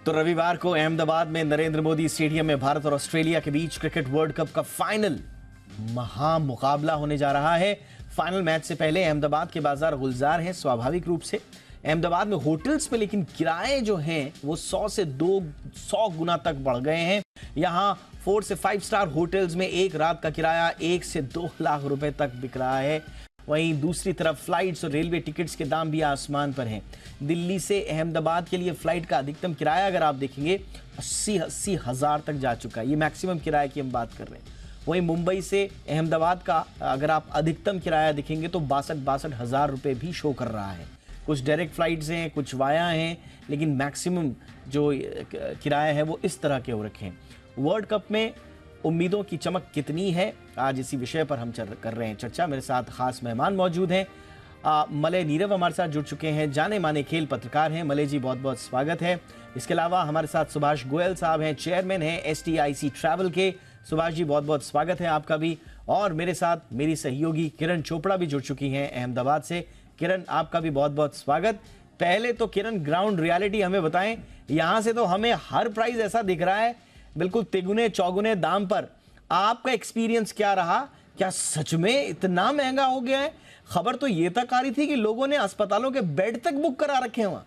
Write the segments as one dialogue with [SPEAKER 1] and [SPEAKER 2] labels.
[SPEAKER 1] तो रविवार को अहमदाबाद में नरेंद्र मोदी स्टेडियम में भारत और ऑस्ट्रेलिया के बीच क्रिकेट वर्ल्ड कप का फाइनल मुकाबला होने जा रहा है। फाइनल मैच से पहले अहमदाबाद के बाजार गुलजार हैं स्वाभाविक रूप से। अहमदाबाद में होटल्स पे लेकिन किराए जो हैं वो 100 से 200 गुना तक बढ़ गए हैं। यहाँ 4 से 5 स्टार होटल्स में एक रात का किराया 1 से 2 लाख रुपए तक बिक रहा है। वहीं दूसरी तरफ फ्लाइट्स और रेलवे टिकट्स के दाम भी आसमान पर हैं। दिल्ली से अहमदाबाद के लिए फ्लाइट का अधिकतम किराया अगर आप देखेंगे 80 हजार तक जा चुका है। ये मैक्सिमम किराए की हम बात कर रहे हैं। वहीं मुंबई से अहमदाबाद का अगर आप अधिकतम किराया देखेंगे तो 62 हजार रुपए भी शो कर रहा है। कुछ डायरेक्ट फ्लाइट्स हैं, कुछ वाया हैं, लेकिन मैक्सिमम जो किराया है वो इस तरह के हो रखे हैं। वर्ल्ड कप में उम्मीदों की चमक कितनी है, आज इसी विषय पर हम कर रहे हैं चर्चा। मेरे साथ खास मेहमान मौजूद हैं। मलय नीरव हमारे साथ जुड़ चुके हैं, जाने माने खेल पत्रकार हैं। मलय जी बहुत बहुत स्वागत है। इसके अलावा हमारे साथ सुभाष गोयल साहब हैं, चेयरमैन हैं STIC ट्रैवल के। सुभाष जी बहुत बहुत स्वागत है आपका भी। और मेरे साथ मेरी सहयोगी किरण चोपड़ा भी जुड़ चुकी हैं अहमदाबाद से। किरण आपका भी बहुत बहुत स्वागत। पहले तो किरण ग्राउंड रियलिटी हमें बताएं, यहाँ से तो हमें हर प्राइस ऐसा दिख रहा है बिल्कुल तिगुने चौगुने दाम पर। आपका एक्सपीरियंस क्या रहा? क्या सच में इतना महंगा हो गया है? खबर तो ये तक आ रही थी कि लोगों ने अस्पतालों के बेड तक बुक करा रखे हैं वहां।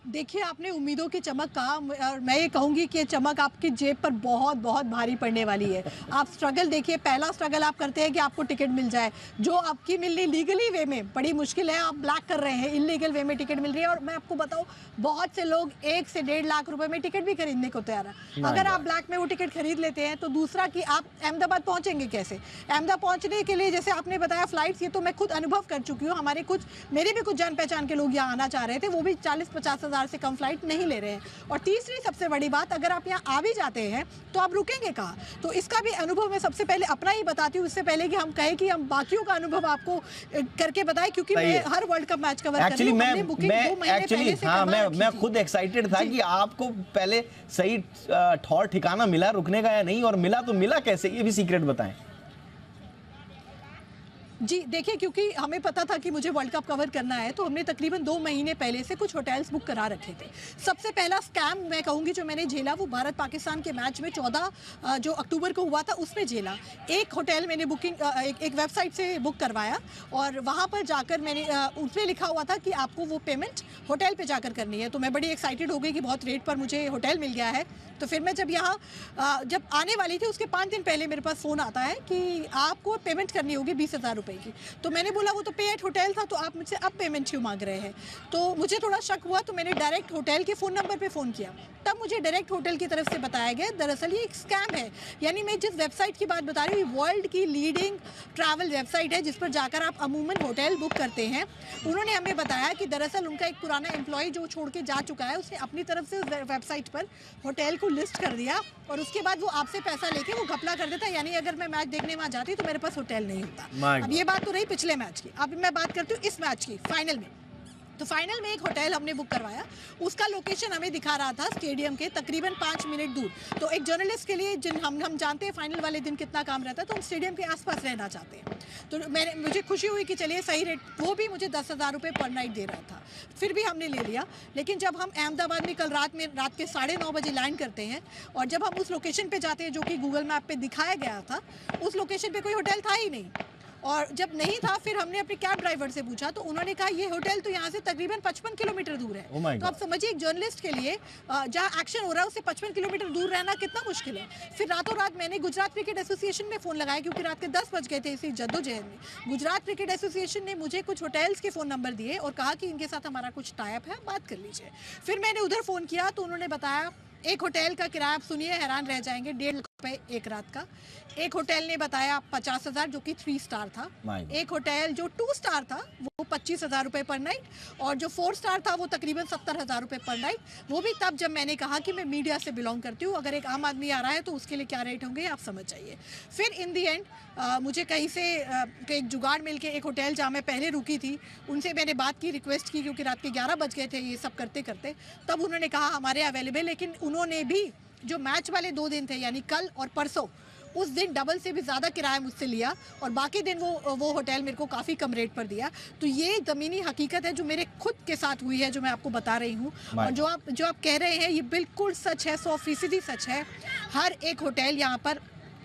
[SPEAKER 2] देखिए, आपने उम्मीदों की चमक कहा और मैं ये कहूँगी कि ये चमक आपकी जेब पर बहुत बहुत भारी पड़ने वाली है। आप स्ट्रगल देखिए, पहला स्ट्रगल आप करते हैं कि आपको टिकट मिल जाए, जो आपकी मिलनी लीगली वे में बड़ी मुश्किल है। आप ब्लैक कर रहे हैं, इलीगल वे में टिकट मिल रही है। और मैं आपको बताऊँ, बहुत से लोग 1 से 1.5 लाख रुपए में टिकट भी खरीदने को तैयार है। अगर आप ब्लैक में वो टिकट खरीद लेते हैं तो दूसरा कि आप अहमदाबाद पहुँचेंगे कैसे? अहमदाबाद पहुँचने के लिए जैसे आपने बताया फ्लाइट्स, ये तो मैं खुद अनुभव कर चुकी हूँ। मेरे भी कुछ जान पहचान के लोग यहाँ आना चाह रहे थे, वो भी 40-50 हजार से कम फ्लाइट नहीं ले रहे हैं। और तीसरी सबसे बड़ी बात, अगर आप यहाँ आ भी जाते हैं तो आप रुकेंगे कहाँ? तो इसका भी अनुभव मैं सबसे पहले अपना ही बताती हूँ, इससे पहले कि हम कहें कि हम बाकियों का अनुभव आपको करके बताएं, क्योंकि मैं हर वर्ल्ड कप मैच कवर कर रही हूँ। हमने बुकिंग 2 महीने पहले से करवा रखी थी।
[SPEAKER 1] मैं खुद एक्साइटेड था कि आपको पहले सही ठौर ठिकाना मिला रुकने का या नहीं, और मिला तो मिला कैसे, ये भी सीक्रेट बताएं।
[SPEAKER 2] जी देखिए, क्योंकि हमें पता था कि मुझे वर्ल्ड कप कवर करना है, तो हमने तकरीबन 2 महीने पहले से कुछ होटल्स बुक करा रखे थे। सबसे पहला स्कैम मैं कहूँगी जो मैंने झेला वो भारत पाकिस्तान के मैच में 14 जो अक्टूबर को हुआ था उसमें झेला। एक होटल मैंने बुकिंग एक वेबसाइट से बुक करवाया और वहाँ पर जाकर मैंने उसमें लिखा हुआ था कि आपको वो पेमेंट होटल पर जाकर करनी है। तो मैं बड़ी एक्साइटेड हो गई कि बहुत रेट पर मुझे होटल मिल गया है। तो फिर मैं जब यहाँ जब आने वाली थी उसके 5 दिन पहले मेरे पास फ़ोन आता है कि आपको पेमेंट करनी होगी 20,000 रुपये की। तो मैंने बोला वो तो पे एट होटल था, तो आप मुझसे अब पेमेंट क्यों मांग रहे हैं? तो मुझे थोड़ा शक हुआ, तो मैंने डायरेक्ट होटल के फ़ोन नंबर पे फ़ोन किया। तब मुझे डायरेक्ट होटल की तरफ से बताया गया दरअसल ये एक स्कैम है। यानी मैं जिस वेबसाइट की बात बता रही हूँ वर्ल्ड की लीडिंग ट्रैवल वेबसाइट है, जिस पर जाकर आप अमूमन होटल बुक करते हैं। उन्होंने हमें बताया कि दरअसल उनका एक पुराना एम्प्लॉय जो छोड़ के जा चुका है, उसने अपनी तरफ से वेबसाइट पर होटल को लिस्ट कर दिया और उसके बाद वो आपसे पैसा लेके वो घपला कर देता। यानी अगर मैं मैच देखने वहाँ जाती तो मेरे पास होटल नहीं होता। अब ये बात तो रही पिछले मैच की, अब मैं बात करती हूँ इस मैच की फाइनल में। तो फाइनल में एक होटल हमने बुक करवाया, उसका लोकेशन हमें दिखा रहा था स्टेडियम के तकरीबन 5 मिनट दूर। तो एक जर्नलिस्ट के लिए हम जानते हैं फाइनल वाले दिन कितना काम रहता है, तो हम स्टेडियम के आसपास रहना चाहते हैं। तो मुझे खुशी हुई कि चलिए सही रेट, वो भी मुझे 10,000 रुपये पर नाइट दे रहा था, फिर भी हमने ले लिया। लेकिन जब हम अहमदाबाद में कल रात के 9:30 बजे लैंड करते हैं और जब हम उस लोकेशन पर जाते हैं जो कि गूगल मैप पर दिखाया गया था, उस लोकेशन पर कोई होटल था ही नहीं। और जब नहीं था फिर हमने अपने कैब ड्राइवर से पूछा, तो उन्होंने कहा ये होटल तो यहाँ से तकरीबन 55 किलोमीटर दूर है। तो आप समझिए एक जर्नलिस्ट के लिए जहाँ एक्शन हो रहा है उससे 55 किलोमीटर दूर रहना कितना मुश्किल है। फिर रातों रात मैंने गुजरात क्रिकेट एसोसिएशन में फ़ोन लगाया, क्योंकि रात के 10 बज गए थे इसी जद्दोजहद में। गुजरात क्रिकेट एसोसिएशन ने मुझे कुछ होटल्स के फ़ोन नंबर दिए और कहा कि इनके साथ हमारा कुछ टाइप है, बात कर लीजिए। फिर मैंने उधर फ़ोन किया तो उन्होंने बताया एक होटल का किराया, आप सुनिए हैरान रह जाएंगे, 1.5 लाख रुपये एक रात का। एक होटल ने बताया 50,000 जो कि 3 स्टार था। एक होटल जो 2 स्टार था वो 25,000 रुपये पर नाइट, और जो 4 स्टार था वो तकरीबन 70,000 रुपये पर नाइट। वो भी तब जब मैंने कहा कि मैं मीडिया से बिलोंग करती हूँ, अगर एक आम आदमी आ रहा है तो उसके लिए क्या रेट होंगे आप समझ जाइए। फिर इन दी एंड मुझे कहीं से एक जुगाड़ मिल के एक होटल जहाँ मैं पहले रुकी थी उनसे मैंने बात की, रिक्वेस्ट की, क्योंकि रात के 11 बज गए थे ये सब करते करते। तब उन्होंने कहा हमारे अवेलेबल, लेकिन उन्होंने भी जो मैच वाले 2 दिन थे यानी कल और परसों, उस दिन डबल से भी ज़्यादा किराया मुझसे लिया और बाकी दिन वो होटल मेरे को काफ़ी कम रेट पर दिया। तो ये ज़मीनी हकीकत है जो मेरे खुद के साथ हुई है, जो मैं आपको बता रही हूँ। और जो आप कह रहे हैं ये बिल्कुल सच है, 100% सच है। हर एक होटल यहाँ पर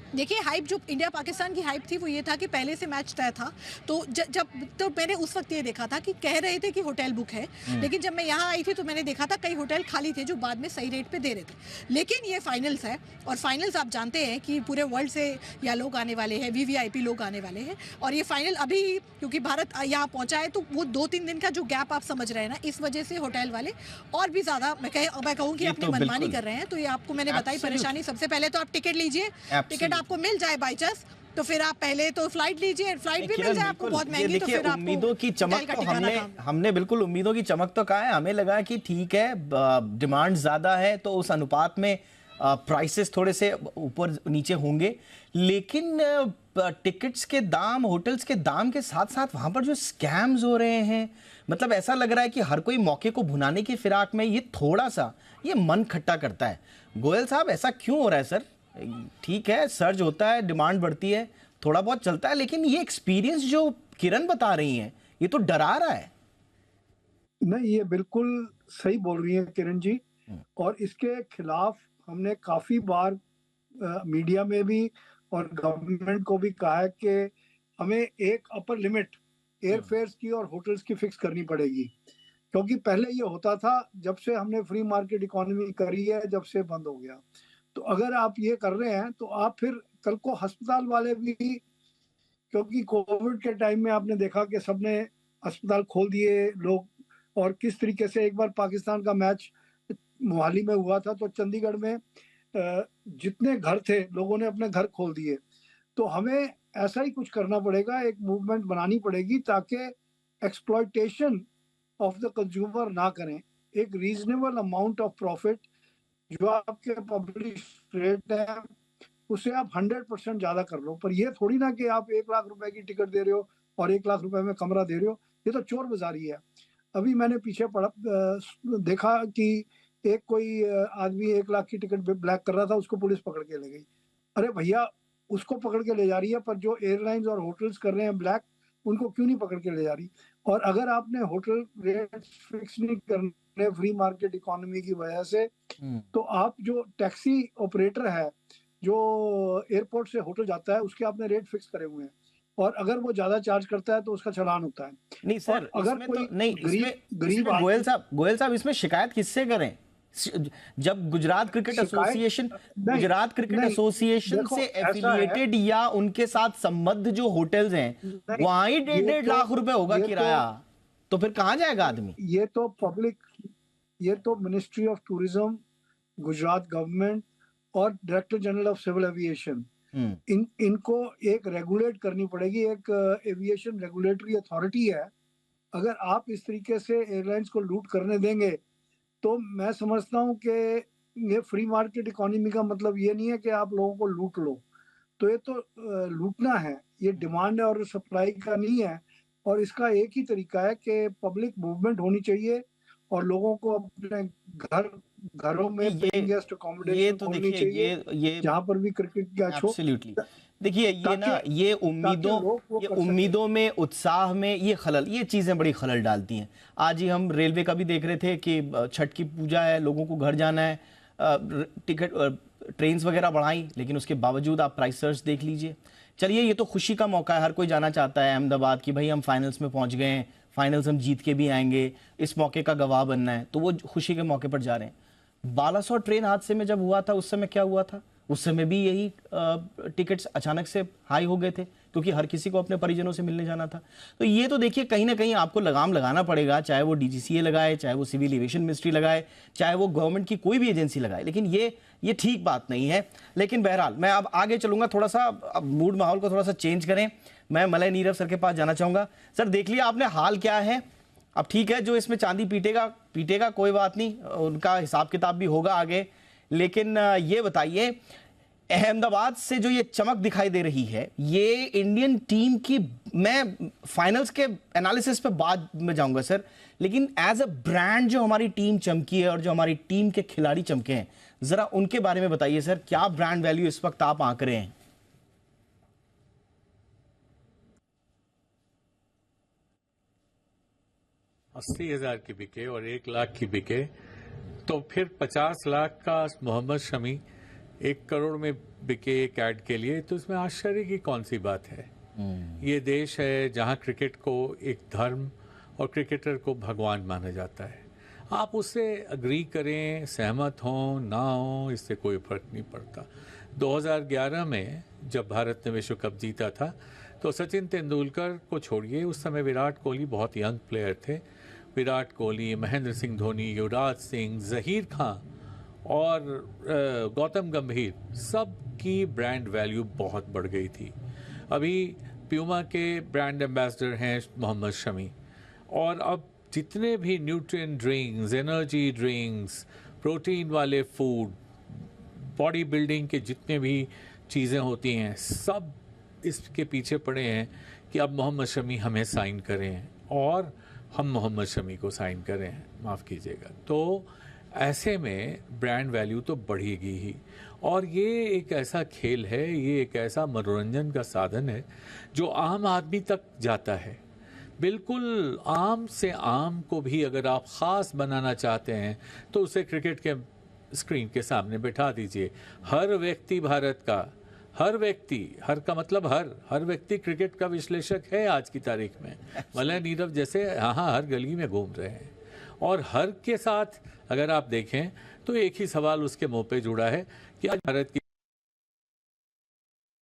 [SPEAKER 2] देखिए, हाइप जो इंडिया पाकिस्तान की हाइप थी वो ये था कि पहले से मैच तय था। तो जब तो मैंने उस वक्त ये देखा था कि कह रहे थे कि होटल बुक है, लेकिन जब मैं यहाँ आई थी तो मैंने देखा था कई होटल खाली थे जो बाद में सही रेट पे दे रहे थे। लेकिन ये फाइनल्स है और फाइनल्स आप जानते हैं कि पूरे वर्ल्ड से या लोग आने वाले हैं, वीवीआईपी लोग आने वाले हैं। और ये फाइनल अभी क्योंकि भारत यहाँ पहुँचा है तो वो 2-3 दिन का जो गैप आप समझ रहे हैं ना, इस वजह से होटल वाले और भी ज़्यादा मैं कहूँ कि अपनी मनमानी कर रहे हैं। तो ये आपको मैंने बताई परेशानी। सबसे पहले तो आप टिकट लीजिए, टिकट आपको मिल जाए बाई चांस तो फिर आप पहले तो फ्लाइट लीजिए, फ्लाइट भी मिल जाए आपको बहुत महंगी, तो फिर आपको
[SPEAKER 1] उम्मीदों की चमक तो हमने बिल्कुल उम्मीदों की चमक तो कहा है। हमें लगा कि ठीक है, डिमांड ज्यादा है तो उस अनुपात में प्राइसेस थोड़े से ऊपर नीचे होंगे, लेकिन टिकट्स के दाम, होटल्स के दाम के साथ साथ वहां पर जो स्कैम्स हो रहे हैं, मतलब ऐसा लग रहा है कि हर कोई मौके को भुनाने की फिराक में, ये थोड़ा सा ये मन खट्टा करता है। गोयल साहब, ऐसा क्यों हो रहा है सर? ठीक है, सर्ज होता है, डिमांड बढ़ती है, थोड़ा बहुत चलता है, लेकिन ये एक्सपीरियंस जो किरण बता रही हैं ये तो डरा रहा है।
[SPEAKER 3] नहीं, ये बिल्कुल सही बोल रही है किरण जी। और इसके खिलाफ हमने काफी बार मीडिया में भी और गवर्नमेंट को भी कहा है कि हमें एक अपर लिमिट एयरफेयर्स की और होटल्स की फिक्स करनी पड़ेगी, क्योंकि पहले ये होता था, जब से हमने फ्री मार्केट इकोनॉमी करी है, जब से बंद हो गया। तो अगर आप ये कर रहे हैं तो आप फिर कल को अस्पताल वाले भी, क्योंकि कोविड के टाइम में आपने देखा कि सबने अस्पताल खोल दिए लोग, और किस तरीके से एक बार पाकिस्तान का मैच मोहाली में हुआ था तो चंडीगढ़ में जितने घर थे लोगों ने अपने घर खोल दिए। तो हमें ऐसा ही कुछ करना पड़ेगा, एक मूवमेंट बनानी पड़ेगी ताकि एक्सप्लॉयटेशन ऑफ द कंज्यूमर ना करें। एक रीजनेबल अमाउंट ऑफ प्रॉफिट जो आपके पब्लिश रेट है उससे आप 100% ज्यादा कर लो, पर ये थोड़ी ना कि आप 1 लाख रुपए की टिकट दे रहे हो और 1 लाख रुपए में कमरा दे रहे हो। ये तो चोर बाजारी है। अभी मैंने पीछे देखा कि एक कोई आदमी 1 लाख की टिकट ब्लैक कर रहा था, उसको पुलिस पकड़ के ले गई। अरे भैया, उसको पकड़ के ले जा रही है, पर जो एयरलाइंस और होटल्स कर रहे हैं ब्लैक, उनको क्यों नहीं पकड़ के ले जा रही? और अगर आपने होटल रेट फिक्स नहीं करने फ्री मार्केट इकोनॉमी की वजह से, तो आप जो टैक्सी ऑपरेटर है जो एयरपोर्ट से होटल जाता है उसके आपने रेट फिक्स करे हुए हैं, और अगर वो ज्यादा चार्ज करता है तो उसका चालान होता है।
[SPEAKER 1] नहीं सर,
[SPEAKER 3] अगर कोई
[SPEAKER 1] तो नहीं, गरीब गोयल साहब इसमें शिकायत किससे करें? जब गुजरात क्रिकेट एसोसिएशन से एफिलिएटेड या उनके साथ संबद्ध जो होटल्स हैं वहां ही 1.5 लाख रुपए होगा किराया, तो फिर कहां जाएगा आदमी?
[SPEAKER 3] ये तो ministry of tourism, Gujarat government और director general of civil aviation, इनको एक रेगुलेट करनी पड़ेगी। एक एविएशन रेगुलेटरी अथॉरिटी है। अगर आप इस तरीके से एयरलाइंस को लूट करने देंगे तो मैं समझता हूं कि ये फ्री मार्केट इकोनॉमी का मतलब ये नहीं है कि आप लोगों को लूट लो। तो ये तो लूटना है, ये डिमांड और सप्लाई का नहीं है। और इसका एक ही तरीका है कि पब्लिक मूवमेंट होनी चाहिए और लोगों को अपने घरों में गेस्ट अकोमोडेशन होनी चाहिए, ये जहां पर भी क्रिकेट का शो।
[SPEAKER 1] एब्सोल्युटली। देखिए, ये उम्मीदों में, उत्साह में ये खलल, ये चीजें बड़ी खलल डालती हैं। आज ही हम रेलवे का भी देख रहे थे कि छठ की पूजा है, लोगों को घर जाना है, टिकट ट्रेन्स वगैरह बढ़ाई, लेकिन उसके बावजूद आप प्राइस सर्च देख लीजिए। चलिए, ये तो खुशी का मौका है, हर कोई जाना चाहता है अहमदाबाद की, भाई हम फाइनल्स में पहुंच गए हैं, फाइनल्स हम जीत के भी आएंगे, इस मौके का गवाह बनना है, तो वो खुशी के मौके पर जा रहे हैं। बालासोर ट्रेन हादसे में जब हुआ था उस समय क्या हुआ था? उस समय भी यही टिकट्स अचानक से हाई हो गए थे क्योंकि हर किसी को अपने परिजनों से मिलने जाना था। तो ये तो देखिए, कहीं ना कहीं आपको लगाम लगाना पड़ेगा, चाहे वो डीजीसीए लगाए, चाहे वो सिविल एविएशन मिनिस्ट्री लगाए, चाहे वो गवर्नमेंट की कोई भी एजेंसी लगाए, लेकिन ये ठीक बात नहीं है। लेकिन बहरहाल मैं अब आगे चलूंगा, थोड़ा सा अब मूड माहौल को थोड़ा सा चेंज करें। मैं मलय नीरव सर के पास जाना चाहूंगा। सर, देख लिया आपने हाल क्या है? अब ठीक है, जो इसमें चांदी पीटेगा कोई बात नहीं, उनका हिसाब किताब भी होगा आगे। लेकिन ये बताइए, अहमदाबाद से जो ये चमक दिखाई दे रही है, ये इंडियन टीम की, मैं फाइनल्स के एनालिसिस पे बाद में जाऊंगा सर, लेकिन एज अ ब्रांड जो हमारी टीम चमकी है और जो हमारी टीम के खिलाड़ी चमके हैं, जरा उनके बारे में बताइए सर। क्या ब्रांड वैल्यू इस वक्त आप आंक रहे हैं?
[SPEAKER 4] 80,000 की बिके और 1 लाख की बिके, तो फिर 50 लाख का मोहम्मद शमी 1 करोड़ में बिके एक ऐड के लिए, तो इसमें आश्चर्य की कौन सी बात है। ये देश है जहां क्रिकेट को एक धर्म और क्रिकेटर को भगवान माना जाता है। आप उससे अग्री करें, सहमत हों ना हों, इससे कोई फर्क नहीं पड़ता। 2011 में जब भारत ने विश्व कप जीता था तो सचिन तेंदुलकर को छोड़िए, उस समय विराट कोहली बहुत यंग प्लेयर थे। विराट कोहली, महेंद्र सिंह धोनी, युवराज सिंह, जहीर खां और गौतम गंभीर, सब की ब्रांड वैल्यू बहुत बढ़ गई थी। अभी प्यूमा के ब्रांड एम्बेसडर हैं मोहम्मद शमी, और अब जितने भी nutrient drinks, energy drinks, protein वाले फूड, बॉडी बिल्डिंग के जितने भी चीज़ें होती हैं, सब इसके पीछे पड़े हैं कि अब मोहम्मद शमी हमें साइन करें और हम मोहम्मद शमी को साइन करें, माफ़ कीजिएगा। तो ऐसे में ब्रांड वैल्यू तो बढ़ेगी ही, और ये एक ऐसा खेल है, ये एक ऐसा मनोरंजन का साधन है जो आम आदमी तक जाता है। बिल्कुल आम से आम को भी अगर आप ख़ास बनाना चाहते हैं तो उसे क्रिकेट के स्क्रीन के सामने बैठा दीजिए। हर व्यक्ति भारत का, हर व्यक्ति, हर का मतलब हर व्यक्ति क्रिकेट का विश्लेषक है आज की तारीख में। मलय नीरव जैसे हाँ हर गली में घूम रहे हैं, और हर के साथ अगर आप देखें तो एक ही सवाल उसके मुंह पे जुड़ा है कि आज भारत की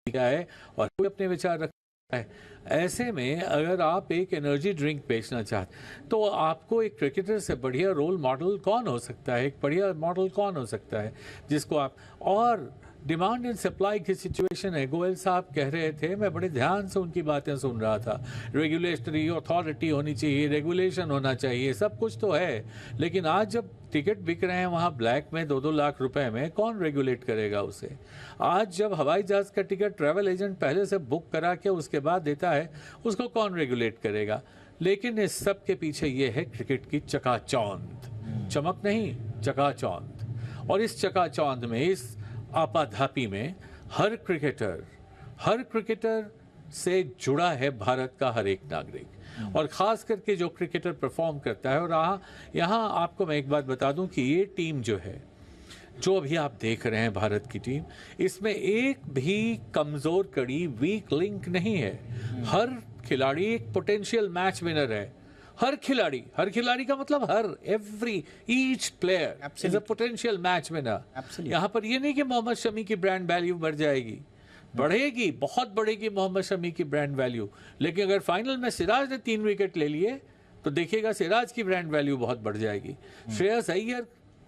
[SPEAKER 4] क्या है, और कोई अपने विचार रखता है। ऐसे में अगर आप एक एनर्जी ड्रिंक बेचना चाहते तो आपको एक क्रिकेटर से बढ़िया रोल मॉडल कौन हो सकता है, एक बढ़िया मॉडल कौन हो सकता है जिसको आप, और डिमांड एंड सप्लाई की सिचुएशन है। गोयल साहब कह रहे थे, मैं बड़े ध्यान से उनकी बातें सुन रहा था, रेगुलेटरी अथॉरिटी होनी चाहिए, रेगुलेशन होना चाहिए, सब कुछ तो है, लेकिन आज जब टिकट बिक रहे हैं वहाँ ब्लैक में 2-2 लाख रुपए में, कौन रेगुलेट करेगा उसे। आज जब हवाई जहाज का टिकट ट्रैवल एजेंट पहले से बुक करा के उसके बाद देता है, उसको कौन रेगुलेट करेगा। लेकिन इस सब के पीछे ये है क्रिकेट की चकाचौंध, चमक नहीं चकाचौंध, और इस चकाचौंध में, इस आपाधापी में हर क्रिकेटर से जुड़ा है भारत का हर एक नागरिक, और ख़ास करके जो क्रिकेटर परफॉर्म करता है। और यहाँ आपको मैं एक बात बता दूं कि ये टीम जो है, जो अभी आप देख रहे हैं भारत की टीम, इसमें एक भी कमज़ोर कड़ी, वीक लिंक नहीं है। हर खिलाड़ी एक पोटेंशियल मैच विनर है। हर खिलाड़ी का मतलब each player is a potential match winner. यहाँ पर ये नहीं कि मोहम्मद शमी की ब्रांड वैल्यू बढ़ जाएगी, बढ़ेगी, बहुत बढ़ेगी मोहम्मद शमी की ब्रांड वैल्यू, लेकिन अगर फाइनल में सिराज ने 3 विकेट ले लिए तो देखिएगा सिराज की ब्रांड वैल्यू बहुत बढ़ जाएगी। श्रेयस अय्यर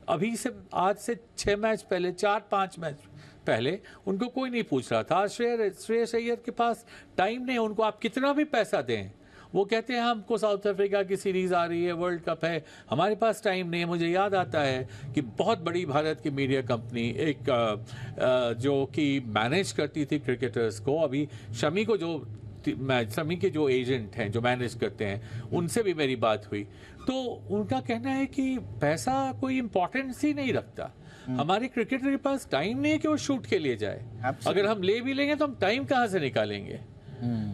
[SPEAKER 4] अभी से, आज से 6 मैच पहले, 4-5 मैच पहले उनको कोई नहीं पूछ रहा था। श्रेयस अय्यर के पास टाइम नहीं, उनको आप कितना भी पैसा दें, वो कहते हैं हमको साउथ अफ्रीका की सीरीज आ रही है, वर्ल्ड कप है, हमारे पास टाइम नहीं है। मुझे याद आता है कि बहुत बड़ी भारत की मीडिया कंपनी एक जो कि मैनेज करती थी क्रिकेटर्स को, अभी शमी के जो एजेंट हैं, जो मैनेज करते हैं, उनसे भी मेरी बात हुई, तो उनका कहना है कि पैसा कोई इम्पोर्टेंस ही नहीं रखता। हमारे क्रिकेटर के पास टाइम नहीं है कि वो शूट के लिए जाए, अगर हम ले भी लेंगे तो हम टाइम कहाँ से निकालेंगे।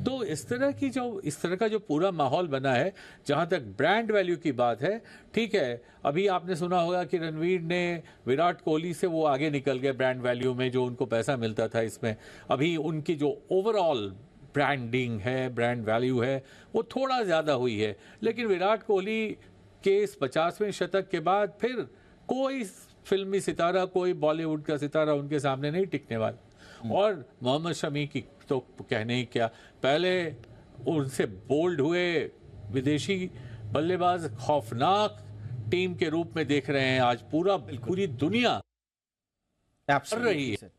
[SPEAKER 4] तो इस तरह का जो पूरा माहौल बना है, जहां तक ब्रांड वैल्यू की बात है, ठीक है, अभी आपने सुना होगा कि रणवीर ने विराट कोहली से वो आगे निकल गए ब्रांड वैल्यू में, जो उनको पैसा मिलता था इसमें। अभी उनकी जो ओवरऑल ब्रांडिंग है, ब्रांड वैल्यू है, वो थोड़ा ज़्यादा हुई है, लेकिन विराट कोहली के इस 50वें शतक के बाद फिर कोई फिल्मी सितारा, कोई बॉलीवुड का सितारा उनके सामने नहीं टिकने वाला। और मोहम्मद शमी की तो कहने ही क्या, पहले उनसे बोल्ड हुए विदेशी बल्लेबाज खौफनाक टीम के रूप में देख रहे हैं आज पूरी दुनिया कर रही है।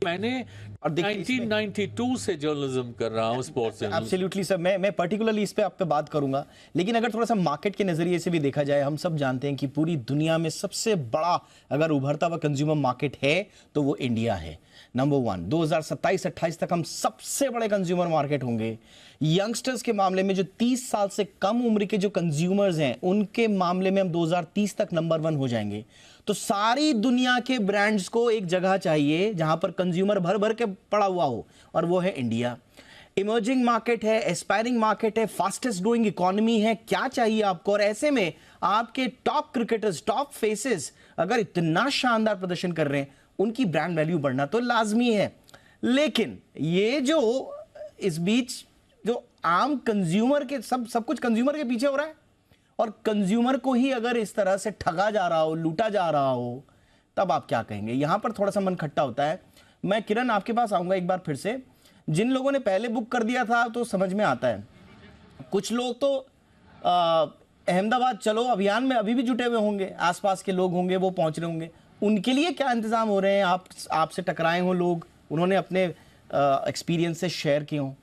[SPEAKER 4] मैंने 1992 से जर्नलिज्म कर रहा हूँ, स्पोर्ट्स जर्नलिज्म।
[SPEAKER 1] एब्सोल्युटली सर, मैं पर्टिकुलरली इस पे आप पे बात करूंगा, लेकिन अगर थोड़ा सा मार्केट के नजरिए से भी देखा जाए, हम सब जानते हैं कि पूरी दुनिया में सबसे बड़ा अगर उभरता हुआ कंज्यूमर मार्केट है तो वो इंडिया है, नंबर 1। 2027-28 तक हम सबसे बड़े कंज्यूमर मार्केट होंगे। यंगस्टर्स के मामले में जो 30 साल से कम उम्र के जो कंज्यूमर्स हैं, उनके मामले में हम 2030 तक नंबर 1 हो जाएंगे। तो सारी दुनिया के ब्रांड्स को एक जगह चाहिए जहां पर कंज्यूमर भर भर के पड़ा हुआ हो, और वो है इंडिया। इमर्जिंग मार्केट है, एस्पायरिंग मार्केट है, फास्टेस्ट ग्रोइंग इकोनॉमी है, क्या चाहिए आपको? और ऐसे में आपके टॉप क्रिकेटर्स, टॉप फेसेस अगर इतना शानदार प्रदर्शन कर रहे हैं, उनकी ब्रांड वैल्यू बढ़ना तो लाजमी है। लेकिन ये जो इस बीच जो आम कंज्यूमर के सब कुछ कंज्यूमर के पीछे हो रहा है, और कंज्यूमर को ही अगर इस तरह से ठगा जा रहा हो, लूटा जा रहा हो, तब आप क्या कहेंगे? यहां पर थोड़ा सा मन खट्टा होता है। मैं किरण आपके पास आऊंगा एक बार फिर से। जिन लोगों ने पहले बुक कर दिया था तो समझ में आता है, कुछ लोग तो अहमदाबाद चलो अभियान में अभी भी जुटे हुए होंगे, आसपास के लोग होंगे, वो पहुंच रहे होंगे। उनके लिए क्या इंतजाम हो रहे हैं? आपसे टकराए हों लोग, उन्होंने अपने एक्सपीरियंस से शेयर किए हों?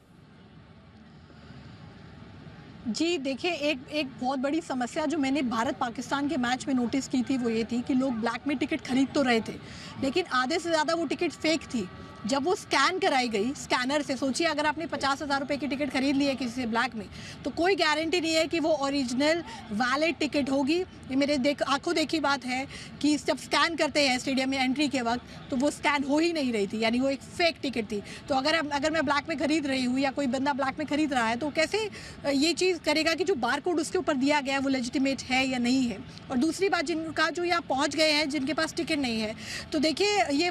[SPEAKER 2] जी देखिए, एक बहुत बड़ी समस्या जो मैंने भारत पाकिस्तान के मैच में नोटिस की थी वो ये थी कि लोग ब्लैक में टिकट खरीद तो रहे थे, लेकिन आधे से ज़्यादा वो टिकट फेक थी। जब वो स्कैन कराई गई स्कैनर से, सोचिए अगर आपने 50,000 रुपये की टिकट खरीद ली है किसी से ब्लैक में, तो कोई गारंटी नहीं है कि वो ओरिजिनल वैलिड टिकट होगी। ये मेरे आंखों देखी बात है कि जब स्कैन करते हैं स्टेडियम में एंट्री के वक्त, तो वो स्कैन हो ही नहीं रही थी, यानी वो एक फेक टिकट थी। तो अगर मैं ब्लैक में खरीद रही हूँ या कोई बंदा ब्लैक में खरीद रहा है, तो कैसे ये चीज़ करेगा कि जो बार कोड उसके ऊपर दिया गया है वो लेजिटिमेट है या नहीं है? और दूसरी बात, जिनका जो यहाँ पहुँच गए हैं जिनके पास टिकट नहीं है, तो देखिए ये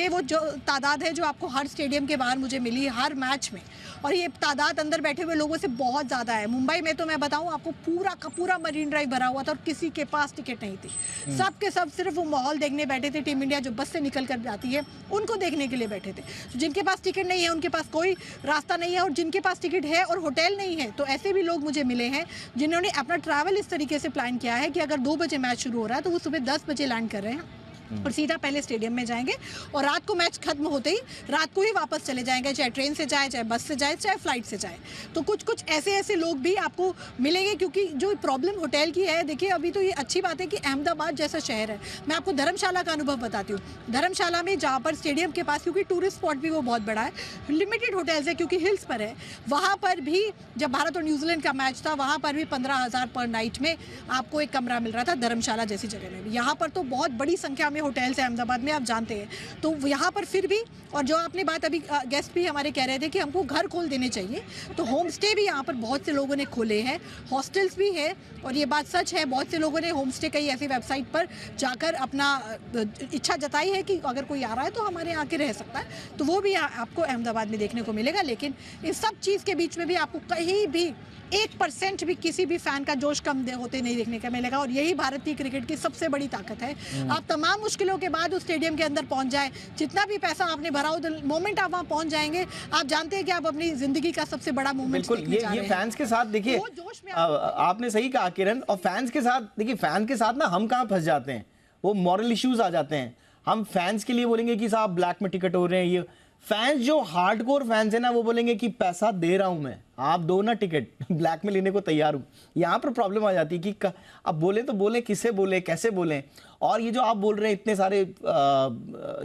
[SPEAKER 2] वो जो तादाद है जो आपको हर स्टेडियम के बाहर मुझे मिली हर मैच में, और ये तादाद अंदर बैठे हुए लोगों से बहुत ज़्यादा है। मुंबई में तो मैं बताऊं आपको, पूरा का पूरा मरीन ड्राइव भरा हुआ था और किसी के पास टिकट नहीं थी। सब के सब सिर्फ वो माहौल देखने बैठे थे। टीम इंडिया जो बस से निकल कर जाती है उनको देखने के लिए बैठे थे। तो जिनके पास टिकट नहीं है उनके पास कोई रास्ता नहीं है, और जिनके पास टिकट है और होटल नहीं है, तो ऐसे भी लोग मुझे मिले हैं जिन्होंने अपना ट्रैवल इस तरीके से प्लान किया है कि अगर 2 बजे मैच शुरू हो रहा है तो वो सुबह 10 बजे लैंड कर रहे हैं और सीधा पहले स्टेडियम में जाएंगे, और रात को मैच खत्म होते ही रात को ही वापस चले जाएंगे, चाहे ट्रेन से जाए, चाहे बस से जाए, चाहे फ्लाइट से जाए। तो कुछ ऐसे लोग भी आपको मिलेंगे, क्योंकि जो प्रॉब्लम होटल की है, देखिए अभी तो ये अच्छी बात है कि अहमदाबाद जैसा शहर है। मैं आपको धर्मशाला का अनुभव बताती हूँ। धर्मशाला में जहाँ पर स्टेडियम के पास, क्योंकि टूरिस्ट स्पॉट भी वो बहुत बड़ा है, लिमिटेड होटल्स है क्योंकि हिल्स पर है, वहाँ पर भी जब भारत और न्यूजीलैंड का मैच था, वहाँ पर भी 15,000 पर नाइट में आपको एक कमरा मिल रहा था, धर्मशाला जैसी जगह में भी। यहाँ पर तो बहुत बड़ी संख्या में होटल्स है अहमदाबाद में, आप जानते हैं। तो यहाँ पर फिर भी, और जो आपने बात अभी गेस्ट भी हमारे कह रहे थे कि हमको घर खोल देने चाहिए, तो होम स्टे भी यहाँ पर बहुत से लोगों ने खोले हैं, हॉस्टल्स भी है, और ये बात सच है, बहुत से लोगों ने होम स्टे कई ऐसी वेबसाइट पर जाकर अपना इच्छा जताई है कि अगर कोई आ रहा है तो हमारे यहाँ आके रह सकता है। तो वो भी आपको अहमदाबाद में देखने को मिलेगा। लेकिन इस सब चीज़ के बीच में भी आपको कहीं भी 1% भी किसी भी फैन का जोश कम होते नहीं देखने का मिलेगा, और यही भारतीय क्रिकेट की सबसे बड़ी ताकत है। आप तमाम मुश्किलों के बाद उस स्टेडियम के अंदर पहुंच जाए, जितना भी पैसा आपने भरा हो, मोमेंट आप वहां पहुंच जाएंगे, आप जानते हैं कि आप अपनी जिंदगी का सबसे बड़ा मोमेंट देखने जा रहे हैं।
[SPEAKER 1] ये फैंस के साथ देखिए, आपने सही कहा किरण, और फैंस के साथ देखिए, फैन के साथ ना हम कहाँ फंस जाते हैं, वो मॉरल इश्यूज आ जाते हैं। हम फैंस के लिए बोलेंगे कि साहब ब्लैक में टिकट हो रहे हैं, ये फैंस जो हार्डकोर फैंस है ना, वो बोलेंगे कि पैसा दे रहा हूं मैं, आप दो ना टिकट, ब्लैक में लेने को तैयार हूं। यहां पर प्रॉब्लम आ जाती है कि अब बोले तो बोले, किसे बोले, कैसे बोले। और ये जो आप बोल रहे हैं, इतने सारे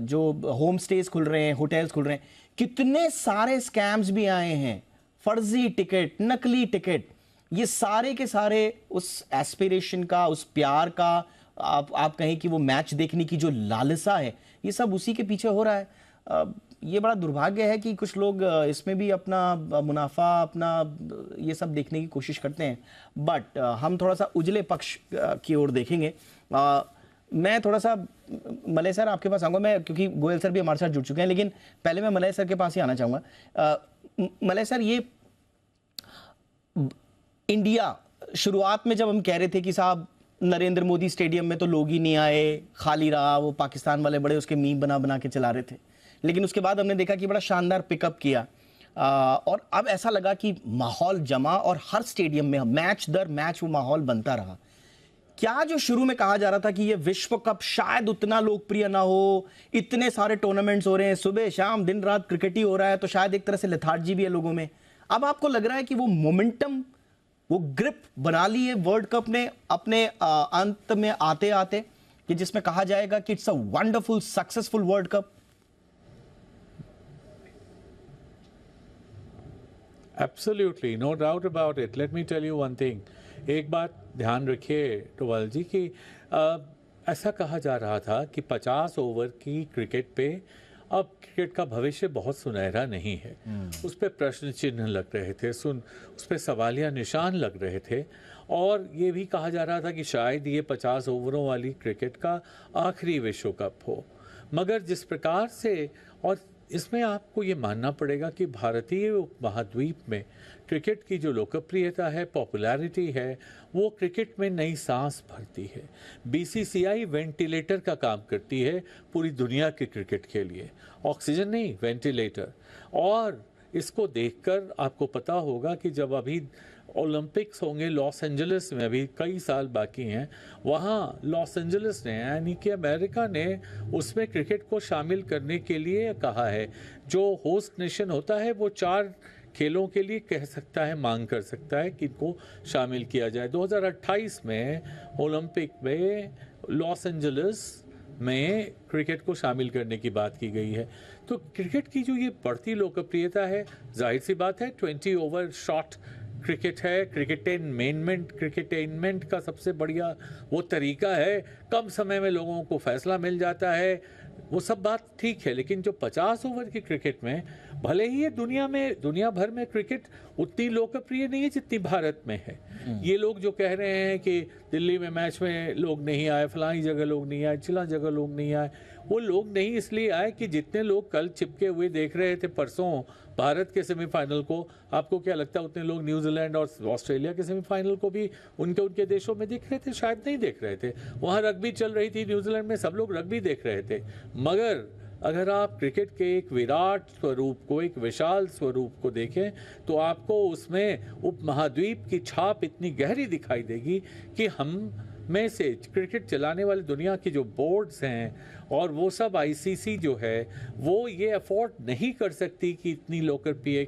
[SPEAKER 1] जो होम स्टेज खुल रहे हैं, होटल्स खुल रहे हैं, कितने सारे स्कैम्स भी आए हैं, फर्जी टिकट, नकली टिकट, ये सारे के सारे उस एस्पिरेशन का, उस प्यार का, आप कहें कि वो मैच देखने की जो लालसा है, ये सब उसी के पीछे हो रहा है। ये बड़ा दुर्भाग्य है कि कुछ लोग इसमें भी अपना मुनाफा, अपना ये सब देखने की कोशिश करते हैं। बट हम थोड़ा सा उजले पक्ष की ओर देखेंगे। मैं थोड़ा सा मलय सर आपके पास आऊँगा, मैं क्योंकि गोयल सर भी हमारे साथ जुड़ चुके हैं, लेकिन पहले मैं मलय सर के पास ही आना चाहूँगा। मलय सर, ये इंडिया शुरुआत में जब हम कह रहे थे कि साहब नरेंद्र मोदी स्टेडियम में तो लोग ही नहीं आए, खाली रहा, वो पाकिस्तान वाले बड़े उसके मीम बना बना के चला रहे थे, लेकिन उसके बाद हमने देखा कि बड़ा शानदार पिकअप किया, और अब ऐसा लगा कि माहौल जमा, और हर स्टेडियम में मैच दर मैच वो माहौल बनता रहा। क्या जो शुरू में कहा जा रहा था कि ये विश्व कप शायद उतना लोकप्रिय ना हो, इतने सारे टूर्नामेंट्स हो रहे हैं, सुबह शाम दिन रात क्रिकेट ही हो रहा है, तो शायद एक तरह से लेथार्जी भी है लोगों में, अब आपको लग रहा है कि वो मोमेंटम, वो ग्रिप बना ली है वर्ल्ड कप ने अपने अंत में आते आते, कि जिसमें कहा जाएगा कि it's a wonderful successful world cup?
[SPEAKER 4] Absolutely, no doubt about it. Let me tell you one thing, एक बात ध्यान रखिए टोवाल जी कि ऐसा कहा जा रहा था कि 50 ओवर की क्रिकेट पे अब क्रिकेट का भविष्य बहुत सुनहरा नहीं है। उस पर प्रश्न चिन्ह लग रहे थे, उस पर सवालिया निशान लग रहे थे, और ये भी कहा जा रहा था कि शायद ये 50 ओवरों वाली क्रिकेट का आखिरी विश्व कप हो। मगर जिस प्रकार से, और इसमें आपको ये मानना पड़ेगा कि भारतीय उपमहाद्वीप में क्रिकेट की जो लोकप्रियता है, पॉपुलैरिटी है, वो क्रिकेट में नई सांस भरती है। बीसीसीआई वेंटिलेटर का काम करती है पूरी दुनिया के क्रिकेट के लिए, ऑक्सीजन नहीं, वेंटिलेटर। और इसको देखकर आपको पता होगा कि जब अभी ओलंपिक्स होंगे लॉस एंजलिस में, अभी कई साल बाकी हैं, वहाँ लॉस एंजलिस ने, यानी कि अमेरिका ने, उसमें क्रिकेट को शामिल करने के लिए कहा है। जो होस्ट नेशन होता है वो 4 खेलों के लिए कह सकता है, मांग कर सकता है कि इनको शामिल किया जाए। 2028 में ओलंपिक में लॉस एंजलिस में क्रिकेट को शामिल करने की बात की गई है। तो क्रिकेट की जो ये बढ़ती लोकप्रियता है, जाहिर सी बात है 20 ओवर शॉट क्रिकेट है, क्रिकेटेनमेंट का सबसे बढ़िया वो तरीका है, कम समय में लोगों को फैसला मिल जाता है, वो सब बात ठीक है। लेकिन जो 50 ओवर की क्रिकेट में, भले ही ये दुनिया भर में क्रिकेट उतनी लोकप्रिय नहीं है जितनी भारत में है। ये लोग जो कह रहे हैं कि दिल्ली में मैच में लोग नहीं आए, फलानी जगह लोग नहीं आए, चिला जगह लोग नहीं आए, वो लोग नहीं इसलिए आए कि जितने लोग कल चिपके हुए देख रहे थे परसों भारत के सेमीफाइनल को, आपको क्या लगता है उतने लोग न्यूजीलैंड और ऑस्ट्रेलिया के सेमीफाइनल को भी उनके देशों में देख रहे थे? शायद नहीं देख रहे थे। वहाँ रग्बी चल रही थी न्यूजीलैंड में, सब लोग रग्बी देख रहे थे। मगर अगर आप क्रिकेट के एक विराट स्वरूप को, एक विशाल स्वरूप को देखें, तो आपको उसमें उपमहाद्वीप की छाप इतनी गहरी दिखाई देगी कि हम में से क्रिकेट चलाने वाले दुनिया के जो बोर्ड्स हैं और वो सब आईसीसी जो है, वो ये अफोर्ड नहीं कर सकती कि इतनी लोकप्रिय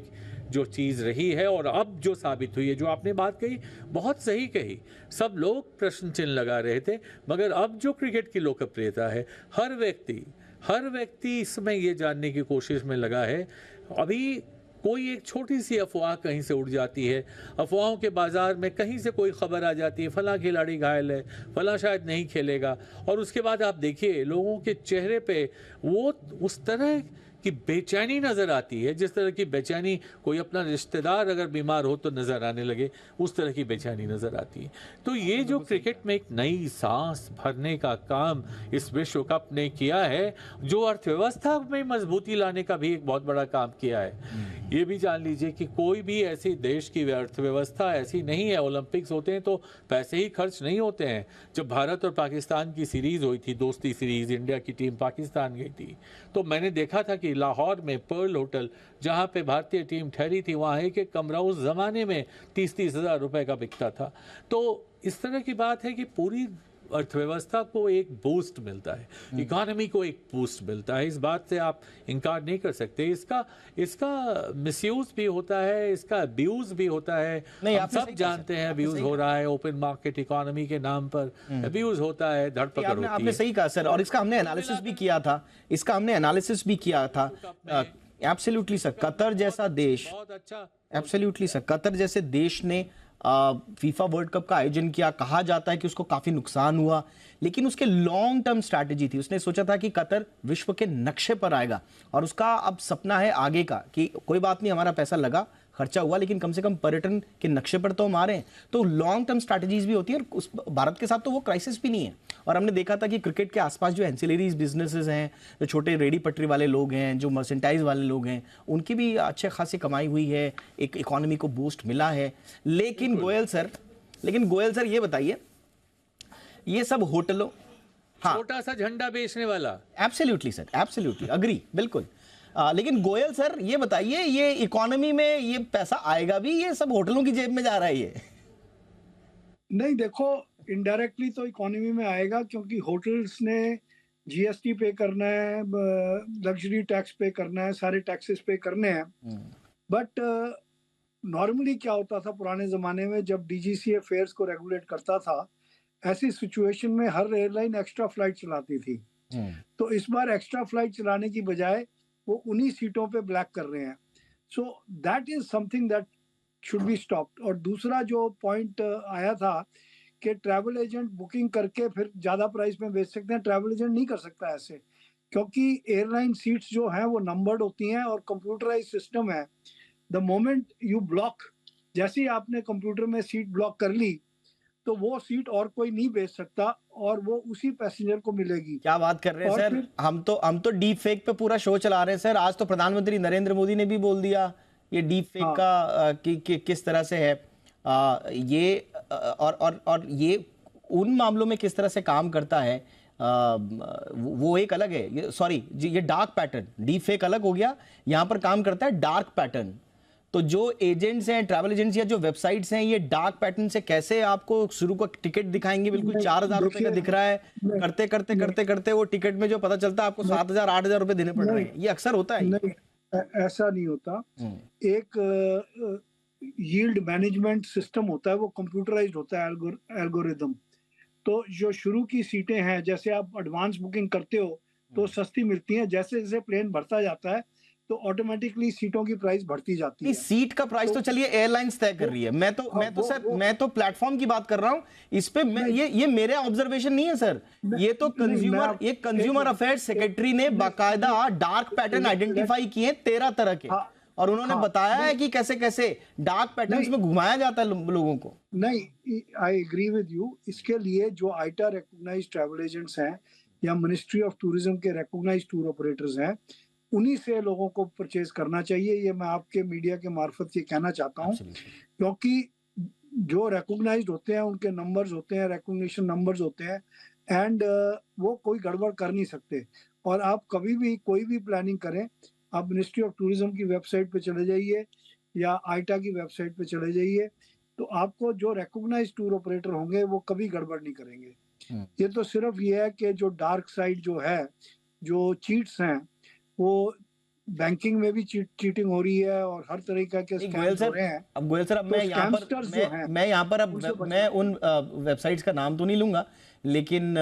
[SPEAKER 4] जो चीज़ रही है और अब जो साबित हुई है। जो आपने बात कही बहुत सही कही, सब लोग प्रश्न चिन्ह लगा रहे थे, मगर अब जो क्रिकेट की लोकप्रियता है, हर व्यक्ति इसमें ये जानने की कोशिश में लगा है। अभी कोई एक छोटी सी अफवाह कहीं से उड़ जाती है, अफवाहों के बाजार में कहीं से कोई खबर आ जाती है, फला खिलाड़ी घायल है, फला शायद नहीं खेलेगा, और उसके बाद आप देखिए लोगों के चेहरे पे वो उस तरह की बेचैनी नज़र आती है, जिस तरह की बेचैनी कोई अपना रिश्तेदार अगर बीमार हो तो नज़र आने लगे, उस तरह की बेचैनी नज़र आती है। तो ये जो क्रिकेट में एक नई सांस भरने का काम इस विश्व कप ने किया है, जो अर्थव्यवस्था में मजबूती लाने का भी एक बहुत बड़ा काम किया है। ये भी जान लीजिए कि कोई भी ऐसी देश की अर्थव्यवस्था ऐसी नहीं है, ओलंपिक्स होते हैं तो पैसे ही खर्च नहीं होते हैं। जब भारत और पाकिस्तान की सीरीज हुई थी, दोस्ती सीरीज, इंडिया की टीम पाकिस्तान गई थी, तो मैंने देखा था कि लाहौर में पर्ल होटल जहाँ पे भारतीय टीम ठहरी थी, वहाँ एक कमरा उस जमाने में 30-30 हज़ार रुपए का बिकता था। तो इस तरह की बात है कि पूरी अर्थव्यवस्था को एक बूस्ट मिलता है, इकोनॉमी को एक बूस्ट मिलता है, इस बात से आप इनकार नहीं कर सकते। इसका मिसयूज भी होता है, इसका अब्यूज भी होता है।
[SPEAKER 1] नहीं,
[SPEAKER 4] हम सब जानते हैं अब्यूज हो रहा है, ओपन मार्केट इकोनॉमी के नाम पर अब्यूज होता है, धरपकड़ होती है।
[SPEAKER 1] आपने सही कहा सर, और इसका हमने एनालिसिस भी किया था, एब्सोल्युटली सर। कतर जैसा देश,
[SPEAKER 4] बहुत अच्छा,
[SPEAKER 1] एब्सोल्युटली सर, कतर जैसे देश ने फीफा वर्ल्ड कप का आयोजन किया। कहा जाता है कि उसको काफी नुकसान हुआ, लेकिन उसके लॉन्ग टर्म स्ट्रैटेजी थी। उसने सोचा था कि कतर विश्व के नक्शे पर आएगा, और उसका अब सपना है आगे का कि कोई बात नहीं, हमारा पैसा लगा, खर्चा हुआ, लेकिन कम से कम पर्यटन के नक्शे पर तो हम आ रहे हैं। तो लॉन्ग टर्म स्ट्रैटेजीज भी होती है, और उस भारत के साथ तो वो क्राइसिस भी नहीं है। और हमने देखा था कि क्रिकेट के आसपास जो एंसिलरीज बिजनेसेस हैं, जो छोटे रेडी पटरी वाले लोग हैं, जो मर्सेंटाइज वाले लोग हैं, उनकी भी अच्छे खासी कमाई हुई है, एक इकोनॉमी को बूस्ट मिला है। लेकिन गोयल सर ये बताइए, ये सब होटलों, हाँ,
[SPEAKER 4] छोटा सा झंडा बेचने वाला,
[SPEAKER 1] एब्सोल्युटली सर, एब्सोल्युटली अग्री, बिल्कुल। लेकिन गोयल सर ये बताइए, ये इकोनॉमी में ये पैसा आएगा भी, ये सब होटलों की जेब में जा रहा है ये?
[SPEAKER 3] नहीं, देखो, इनडायरेक्टली तो इकोनॉमी में आएगा, क्योंकि होटल्स ने जीएसटी पे करना है, लग्जरी टैक्स पे करना है, सारे टैक्सेस पे करने हैं। बट नॉर्मली क्या होता था पुराने जमाने में, जब डीजीसीए फेयर्स को रेगुलेट करता था, ऐसी सिचुएशन में हर एयरलाइन एक्स्ट्रा फ्लाइट चलाती थी। तो इस बार एक्स्ट्रा फ्लाइट चलाने की बजाय वो उन्हीं सीटों पे ब्लैक कर रहे हैं। So that is something that should be stopped. और दूसरा जो पॉइंट आया था कि ट्रैवल एजेंट बुकिंग करके फिर ज़्यादा प्राइस में बेच सकते हैं, ट्रैवल एजेंट नहीं कर सकता ऐसे, क्योंकि एयरलाइन सीट्स जो हैं वो नंबर्ड होती हैं और कंप्यूटराइज सिस्टम है। द मोमेंट यू ब्लॉक, जैसे ही आपने कंप्यूटर में सीट ब्लॉक कर ली तो वो सीट और कोई नहीं बेच सकता और वो उसी पैसेंजर को मिलेगी।
[SPEAKER 1] क्या बात कर रहे हैं
[SPEAKER 3] और
[SPEAKER 1] सर,
[SPEAKER 3] फिर
[SPEAKER 1] हम तो डीप फेक पे पूरा शो चला रहे हैं सर। आज तो प्रधानमंत्री नरेंद्र मोदी ने भी बोल दिया ये डीप फेक
[SPEAKER 3] हाँ।
[SPEAKER 1] का किस तरह से है ये और ये उन मामलों में किस तरह से काम करता है। वो एक अलग है, ये सॉरी जी, ये डार्क पैटर्न, डीप फेक अलग हो गया, यहाँ पर काम करता है डार्क पैटर्न। तो जो एजेंट्स हैं, ट्रैवल एजेंट्स या जो वेबसाइट्स हैं, ये डार्क पैटर्न से कैसे आपको शुरू का टिकट दिखाएंगे बिल्कुल 4,000 रुपए का दिख रहा है, करते वो टिकट में जो पता चलता है आपको 7,000 8,000 रुपए देने पड़ रहे हैं। ये अक्सर होता है।
[SPEAKER 3] नहीं, ऐसा नहीं होता। एक यील्ड मैनेजमेंट सिस्टम होता है, वो कंप्यूटराइज्ड होता है, एल्गोरिदम। तो जो शुरू की सीटें हैं, जैसे आप एडवांस बुकिंग करते हो तो सस्ती मिलती हैं, जैसे जैसे प्लेन बढ़ता जाता है तो ऑटोमेटिकली सीटों की प्राइस बढ़ती जाती है।
[SPEAKER 1] सीट का प्राइस तो चलिए एयरलाइंस तय कर रही है, मैं तो प्लेटफॉर्म की बात कर रहा हूं। इस पे ये मेरे ऑब्जर्वेशन नहीं है सर, ये तो कंज्यूमर अफेयर्स सेक्रेटरी ने बाकायदा डार्क पैटर्न आइडेंटिफाई किए 13 तरह के, और उन्होंने बताया है कि कैसे कैसे डार्क पैटर्न्स में घुमाया जाता है लोगों को।
[SPEAKER 3] नहीं, आई एग्री विद यू। इसके लिए जो आईटा रिकॉग्नाइज्ड ट्रैवल एजेंट्स हैं या मिनिस्ट्री ऑफ टूरिज्म के रिकॉग्नाइज्ड टूर ऑपरेटर्स हैं, उन्हीं से लोगों को परचेज करना चाहिए। ये मैं आपके मीडिया के मार्फत ये कहना चाहता हूँ, क्योंकि जो रिकॉग्नाइज्ड होते हैं उनके नंबर्स होते हैं, रिकॉग्निशन नंबर्स होते हैं, एंड वो कोई गड़बड़ कर नहीं सकते। और आप कभी भी कोई भी प्लानिंग करें, आप मिनिस्ट्री ऑफ टूरिज्म की वेबसाइट पे चले जाइए या आईटा की वेबसाइट पे चले जाइए, तो आपको जो रिकॉग्नाइज्ड टूर ऑपरेटर होंगे वो कभी गड़बड़ नहीं करेंगे। ये तो सिर्फ ये है कि जो डार्क साइड जो है, जो चीट्स हैं, वो बैंकिंग में भी चीटिंग हो रही है और हर तरीका के स्कैम्स हो रहे हैं।
[SPEAKER 1] अब गोयल सर, मैं यहाँ पर मैं उन वेबसाइट्स का नाम तो नहीं लूंगा, लेकिन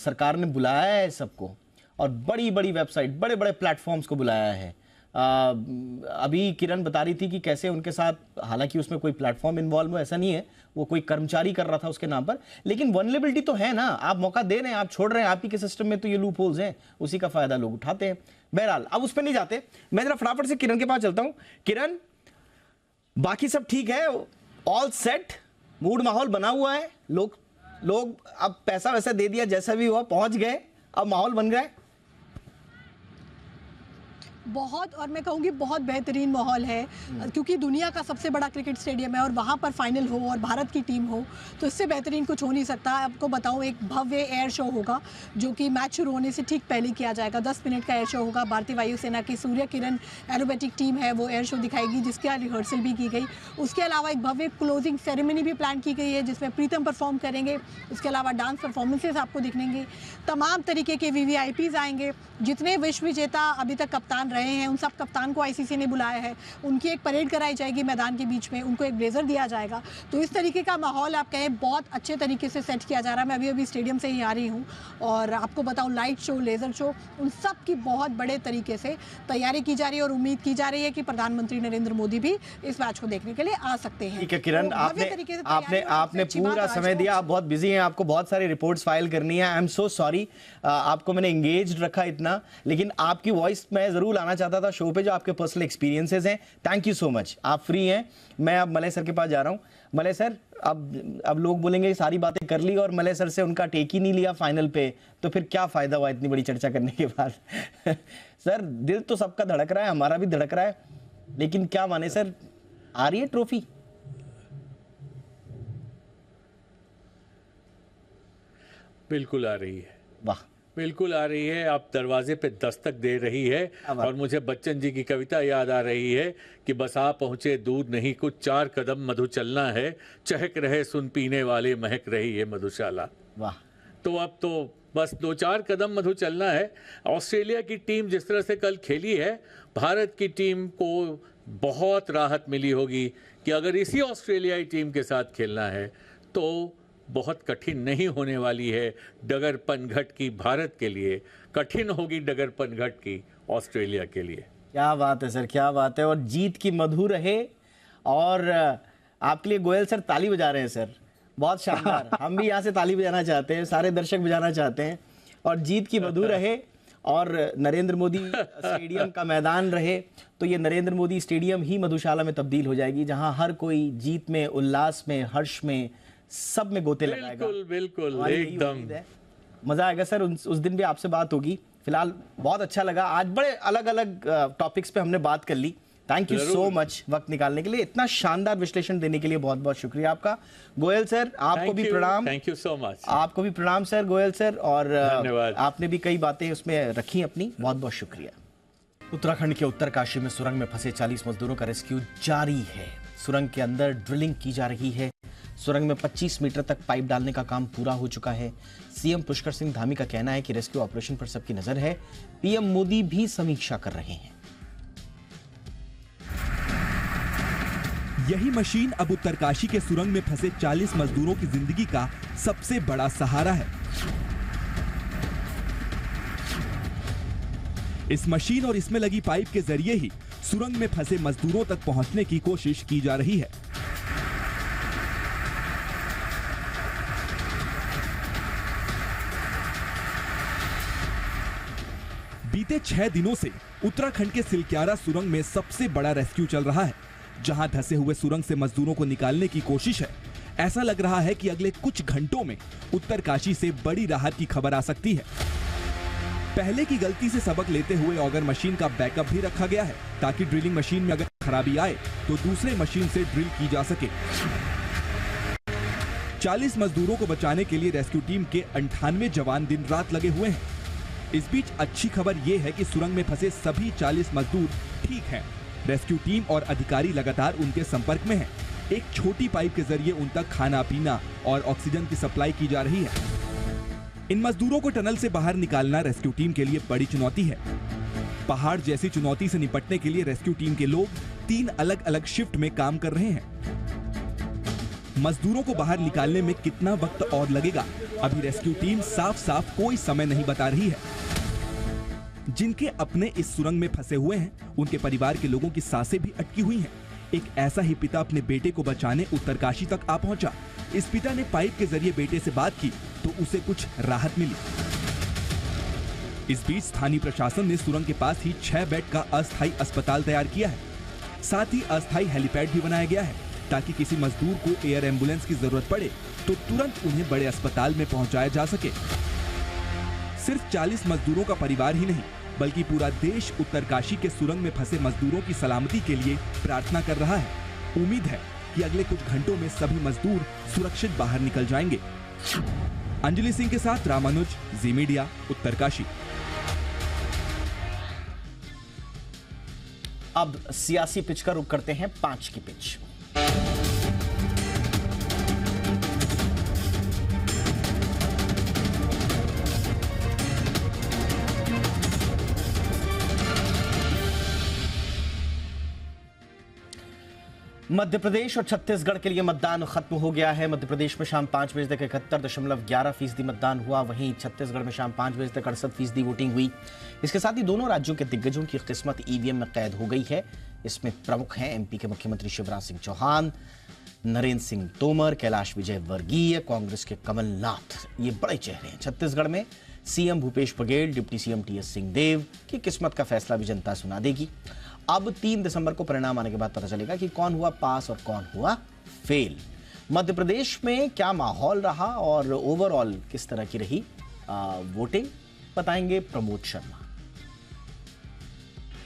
[SPEAKER 1] सरकार ने बुलाया है सबको, और बड़ी बड़ी वेबसाइट, बड़े बड़े प्लेटफॉर्म्स को बुलाया है। अभी किरण बता रही थी कि कैसे उनके साथ, हालांकि उसमें कोई प्लेटफॉर्म इन्वॉल्व हो ऐसा नहीं है, वो कोई कर्मचारी कर रहा था उसके नाम पर, लेकिन वल्नरेबिलिटी तो है ना। आप मौका दे रहे हैं, आप छोड़ रहे हैं, आप ही के सिस्टम में तो ये लूप होल्स हैं, उसी का फायदा लोग उठाते हैं। बहरहाल अब उस पर नहीं जाते, मैं जरा फटाफट से किरण के पास चलता हूं। किरण, बाकी सब ठीक है, ऑल सेट, मूड माहौल बना हुआ है, लोग अब पैसा वैसा दे दिया, जैसा भी हुआ पहुंच गए, अब माहौल बन गया है
[SPEAKER 2] बहुत, और मैं कहूँगी बहुत बेहतरीन माहौल है, क्योंकि दुनिया का सबसे बड़ा क्रिकेट स्टेडियम है और वहाँ पर फाइनल हो और भारत की टीम हो, तो इससे बेहतरीन कुछ हो नहीं सकता। आपको बताऊँ, एक भव्य एयर शो होगा जो कि मैच शुरू होने से ठीक पहले किया जाएगा। 10 मिनट का एयर शो होगा। भारतीय वायुसेना की सूर्य किरण एरोबेटिक टीम है, वो एयर शो दिखाएगी, जिसकी रिहर्सल भी की गई। उसके अलावा एक भव्य क्लोजिंग सेरेमनी भी प्लान की गई है, जिसमें प्रीतम परफॉर्म करेंगे। उसके अलावा डांस परफॉर्मेंसेज आपको दिखेंगे, तमाम तरीके के VVIPs आएंगे। जितने विश्व विजेता अभी तक कप्तान रहे हैं, उन सब कप्तान को ICC ने बुलाया है। उनकी एक परेड कराई जाएगी मैदान के बीच में, उनको एक ब्लेजर दिया जाएगा। तो इस तरीके का माहौल आप कहें बहुत अच्छे तरीके से सेट किया जा रहा है। मैं अभी स्टेडियम से ही आ रही हूँ, और आपको बताऊँ, लाइट शो, लेजर शो, उन सब की बहुत बड़े तरीके से तैयारी की जा रही है, और उम्मीद की जा रही है कि प्रधानमंत्री नरेंद्र मोदी भी इस मैच को देखने के लिए आ सकते हैं।
[SPEAKER 1] ठीक है किरण,
[SPEAKER 2] तो
[SPEAKER 1] आपने पूरा समय दिया, आप बहुत बिजी हैं, आपको बहुत सारी रिपोर्ट्स फाइल करनी है। आई एम सो सॉरी, आपको मैंने एंगेज्ड रखा इतना, लेकिन आपकी वॉइस मैं जरूर लाना चाहता था शो पे, जो आपके पर्सनल एक्सपीरियंसेस हैं। थैंक यू सो मच, आप फ्री हैं। मैं अब मलय सर के पास जा रहा हूं। मलय सर, अब लोग बोलेंगे सारी बातें कर ली और मलय सर से उनका टेक ही नहीं लिया फाइनल पे, तो फिर क्या फायदा हुआ इतनी बड़ी चर्चा करने के बाद। सर, दिल तो सबका धड़क रहा है, हमारा भी धड़क रहा है, लेकिन क्या माने सर, आ रही है ट्रॉफी?
[SPEAKER 4] बिल्कुल आ रही है,
[SPEAKER 1] वाह,
[SPEAKER 4] बिल्कुल आ रही है। आप दरवाजे पे दस्तक दे रही है, और मुझे बच्चन जी की कविता याद आ रही है कि बस आ पहुंचे दूर नहीं, कुछ 4 कदम मधु चलना है, चहक रहे सुन पीने वाले, महक रही है मधुशाला।
[SPEAKER 1] वाह,
[SPEAKER 4] तो अब तो बस 2-4 कदम मधु चलना है। ऑस्ट्रेलिया की टीम जिस तरह से कल खेली है, भारत की टीम को बहुत राहत मिली होगी कि अगर इसी ऑस्ट्रेलियाई टीम के साथ खेलना है तो बहुत कठिन नहीं होने वाली है डगर पनघट की भारत के लिए, कठिन होगी डगर पनघट की ऑस्ट्रेलिया के लिए।
[SPEAKER 1] क्या बात है सर, क्या बात है, और जीत की मधु रहे। और आपके लिए गोयल सर ताली बजा रहे हैं सर, बहुत शानदार। हम भी यहाँ से ताली बजाना चाहते हैं, सारे दर्शक बजाना चाहते हैं, और जीत की मधु रहे। और नरेंद्र मोदी स्टेडियम का मैदान रहे तो ये नरेंद्र मोदी स्टेडियम ही मधुशाला में तब्दील हो जाएगी, जहां हर कोई जीत में, उल्लास में, हर्ष में, सब में गोते लगाएगा।
[SPEAKER 4] बिल्कुल बिल्कुल,
[SPEAKER 1] हमारी यही
[SPEAKER 4] एकदम
[SPEAKER 1] उम्मीद है। मजा आएगा सर, उस दिन भी आपसे बात होगी। फिलहाल बहुत अच्छा लगा, आज बड़े अलग अलग टॉपिक्स पे हमने बात कर ली। थैंक यू सो मच वक्त निकालने के लिए, इतना शानदार विश्लेषण देने के लिए बहुत बहुत शुक्रिया आपका। गोयल सर आपको भी प्रणाम।
[SPEAKER 4] Thank you so much.
[SPEAKER 1] आपको भी प्रणाम सर गोयल सर, और
[SPEAKER 4] धन्यवाद।
[SPEAKER 1] आपने भी कई बातें उसमें रखी अपनी, बहुत बहुत शुक्रिया। उत्तराखंड के उत्तरकाशी में सुरंग में फंसे 40 मजदूरों का रेस्क्यू जारी है। सुरंग के अंदर ड्रिलिंग की जा रही है। सुरंग में 25 मीटर तक पाइप डालने का काम पूरा हो चुका है। सीएम पुष्कर सिंह धामी का कहना है कि रेस्क्यू ऑपरेशन पर सबकी नजर है। पीएम मोदी भी समीक्षा कर रहे हैं।
[SPEAKER 5] यही मशीन अब उत्तरकाशी के सुरंग में फंसे 40 मजदूरों की जिंदगी का सबसे बड़ा सहारा है। इस मशीन और इसमें लगी पाइप के जरिए ही सुरंग में फंसे मजदूरों तक पहुंचने की कोशिश की जा रही है। बीते 6 दिनों से उत्तराखंड के सिलक्यारा सुरंग में सबसे बड़ा रेस्क्यू चल रहा है, जहां धंसे हुए सुरंग से मजदूरों को निकालने की कोशिश है। ऐसा लग रहा है कि अगले कुछ घंटों में उत्तरकाशी से बड़ी राहत की खबर आ सकती है। पहले की गलती से सबक लेते हुए ऑगर मशीन का बैकअप भी रखा गया है, ताकि ड्रिलिंग मशीन में अगर खराबी आए तो दूसरे मशीन से ड्रिल की जा सके। 40 मजदूरों को बचाने के लिए रेस्क्यू टीम के 98 जवान दिन रात लगे हुए हैं। इस बीच अच्छी खबर यह है कि सुरंग में फंसे सभी 40 मजदूर ठीक हैं। रेस्क्यू टीम और अधिकारी लगातार उनके संपर्क में हैं। एक छोटी पाइप के जरिए उन तक खाना पीना और ऑक्सीजन की सप्लाई की जा रही है। इन मजदूरों को टनल से बाहर निकालना रेस्क्यू टीम के लिए बड़ी चुनौती है। पहाड़ जैसी चुनौती से निपटने के लिए रेस्क्यू टीम के लोग 3 अलग अलग शिफ्ट में काम कर रहे हैं। मजदूरों को बाहर निकालने में कितना वक्त और लगेगा, अभी रेस्क्यू टीम साफ साफ कोई समय नहीं बता रही है। जिनके अपने इस सुरंग में फंसे हुए हैं, उनके परिवार के लोगों की सांसें भी अटकी हुई हैं। एक ऐसा ही पिता अपने बेटे को बचाने उत्तरकाशी तक आ पहुंचा। इस पिता ने पाइप के जरिए बेटे से बात की तो उसे कुछ राहत मिली। इस बीच स्थानीय प्रशासन ने सुरंग के पास ही 6 बेड का अस्थायी अस्पताल तैयार किया है। साथ ही अस्थायी हेलीपैड भी बनाया गया है, ताकि किसी मजदूर को एयर एम्बुलेंस की जरूरत पड़े तो तुरंत उन्हें बड़े अस्पताल में पहुंचाया जा सके। सिर्फ 40 मजदूरों का परिवार ही नहीं, बल्कि पूरा देश उत्तरकाशी के सुरंग में फंसे मजदूरों की सलामती के लिए प्रार्थना कर रहा है। उम्मीद है कि अगले कुछ घंटों में सभी मजदूर सुरक्षित बाहर निकल जाएंगे। अंजलि सिंह के साथ रामानुज, जी मीडिया, उत्तरकाशी।
[SPEAKER 1] अब सियासी पिच का रुख करते हैं 5 की पिच। मध्य प्रदेश और छत्तीसगढ़ के लिए मतदान खत्म हो गया है। मध्य प्रदेश में शाम 5 बजे तक 71.11% मतदान हुआ, वहीं छत्तीसगढ़ में शाम 5 बजे तक 68% वोटिंग हुई। इसके साथ ही दोनों राज्यों के दिग्गजों की किस्मत ईवीएम में कैद हो गई है। इसमें प्रमुख हैं एमपी के मुख्यमंत्री शिवराज सिंह चौहान, नरेंद्र सिंह तोमर, कैलाश विजयवर्गीय, कांग्रेस के कमलनाथ। ये बड़े चेहरे हैं। छत्तीसगढ़ में CM Bhupesh Baghel, deputy CM TS Singhdeo की किस्मत का फैसला भी जनता सुना देगी। अब 3 दिसंबर को परिणाम आने के बाद पता चलेगा कि कौन हुआ पास और कौन हुआ फेल। मध्य प्रदेश में क्या माहौल रहा और ओवरऑल किस तरह की रही वोटिंग, बताएंगे प्रमोद शर्मा।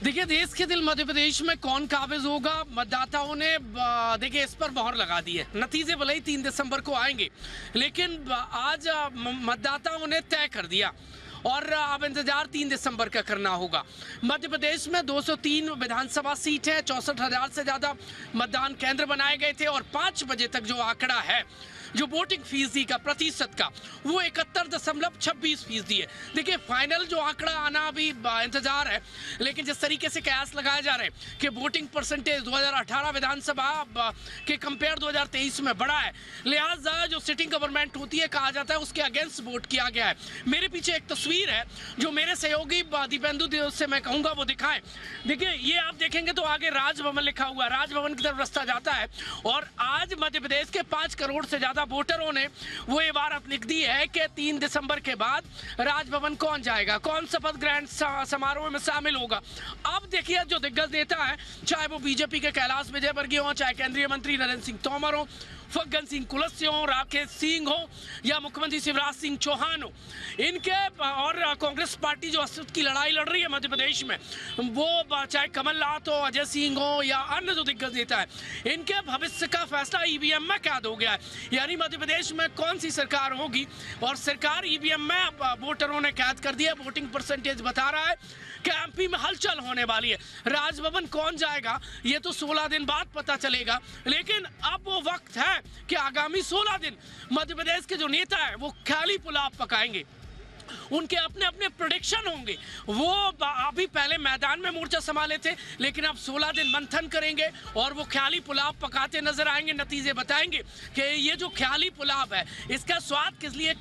[SPEAKER 6] देखिए, देश के दिल मध्य प्रदेश में कौन काबिज होगा, मतदाताओं ने देखिए इस पर मोहर लगा दी है। नतीजे भले ही 3 दिसंबर को आएंगे, लेकिन आज मतदाताओं ने तय कर दिया और अब इंतजार 3 दिसंबर का करना होगा। मध्य प्रदेश में 203 विधानसभा सीट है, 64,000 से ज्यादा मतदान केंद्र बनाए गए थे और 5 बजे तक जो आंकड़ा है, जो वोटिंग फीसदी का प्रतिशत का, वो 71.26% है। देखिए, फाइनल जो आंकड़ा आना अभी इंतजार है, लेकिन जिस तरीके से कयास लगाए जा रहे हैं कि वोटिंग परसेंटेज 2018 विधानसभा के कंपेयर 2023 में बढ़ा है, लिहाजा जो सिटिंग गवर्नमेंट होती है कहा जाता है उसके अगेंस्ट वोट किया गया है। मेरे पीछे एक तस्वीर तस्वीर है जो मेरे सहयोगी दीपेंदु से मैं कहूंगा वो दिखाएं। देखिए, ये आप देखेंगे तो आगे राजभवन लिखा हुआ है, राजभवन की तरफ रास्ता जाता है। और आज मध्य प्रदेश के 5 करोड़ से ज्यादा वोटरों ने वो इबारत लिख दी है कि 3 दिसंबर के बाद राजभवन कौन जाएगा, कौन शपथ ग्रहण समारोह में शामिल होगा। अब देखिए, जो दिग्गज नेता है, चाहे वो बीजेपी के कैलाश विजयवर्गीय हो, चाहे केंद्रीय मंत्री नरेंद्र सिंह तोमर हो, फग्गन सिंह कुलस्ते हो, राकेश सिंह हो, या मुख्यमंत्री शिवराज सिंह चौहान हो, इनके और कांग्रेस पार्टी जो अस्तित्व की लड़ाई लड़ रही है मध्य प्रदेश में, वो चाहे कमलनाथ हो, अजय सिंह हो, या अन्य जो दिग्गज नेता है, इनके भविष्य का फैसला ईवीएम में कैद हो गया है। यानी मध्य प्रदेश में कौन सी सरकार होगी, और सरकार ईवीएम में वोटरों ने कैद कर दिया। वोटिंग परसेंटेज बता रहा है कि एमपी में हलचल होने वाली है। राजभवन कौन जाएगा ये तो 16 दिन बाद पता चलेगा, लेकिन अब वो वक्त है कि आगामी 16 दिन मध्य प्रदेश के जो नेता है वो ख्याली पुलाव पकाएंगे। उनके अपने अपने प्रेडिक्शन होंगे। वो अभी पहले मैदान में मोर्चा संभाले थे, लेकिन अब 16 दिन मंथन करेंगे और वो ख्याली पुलाव पकाते नजर आएंगे। नतीजे बताएंगे कि ये जो ख्याली पुलाव है, इसका स्वाद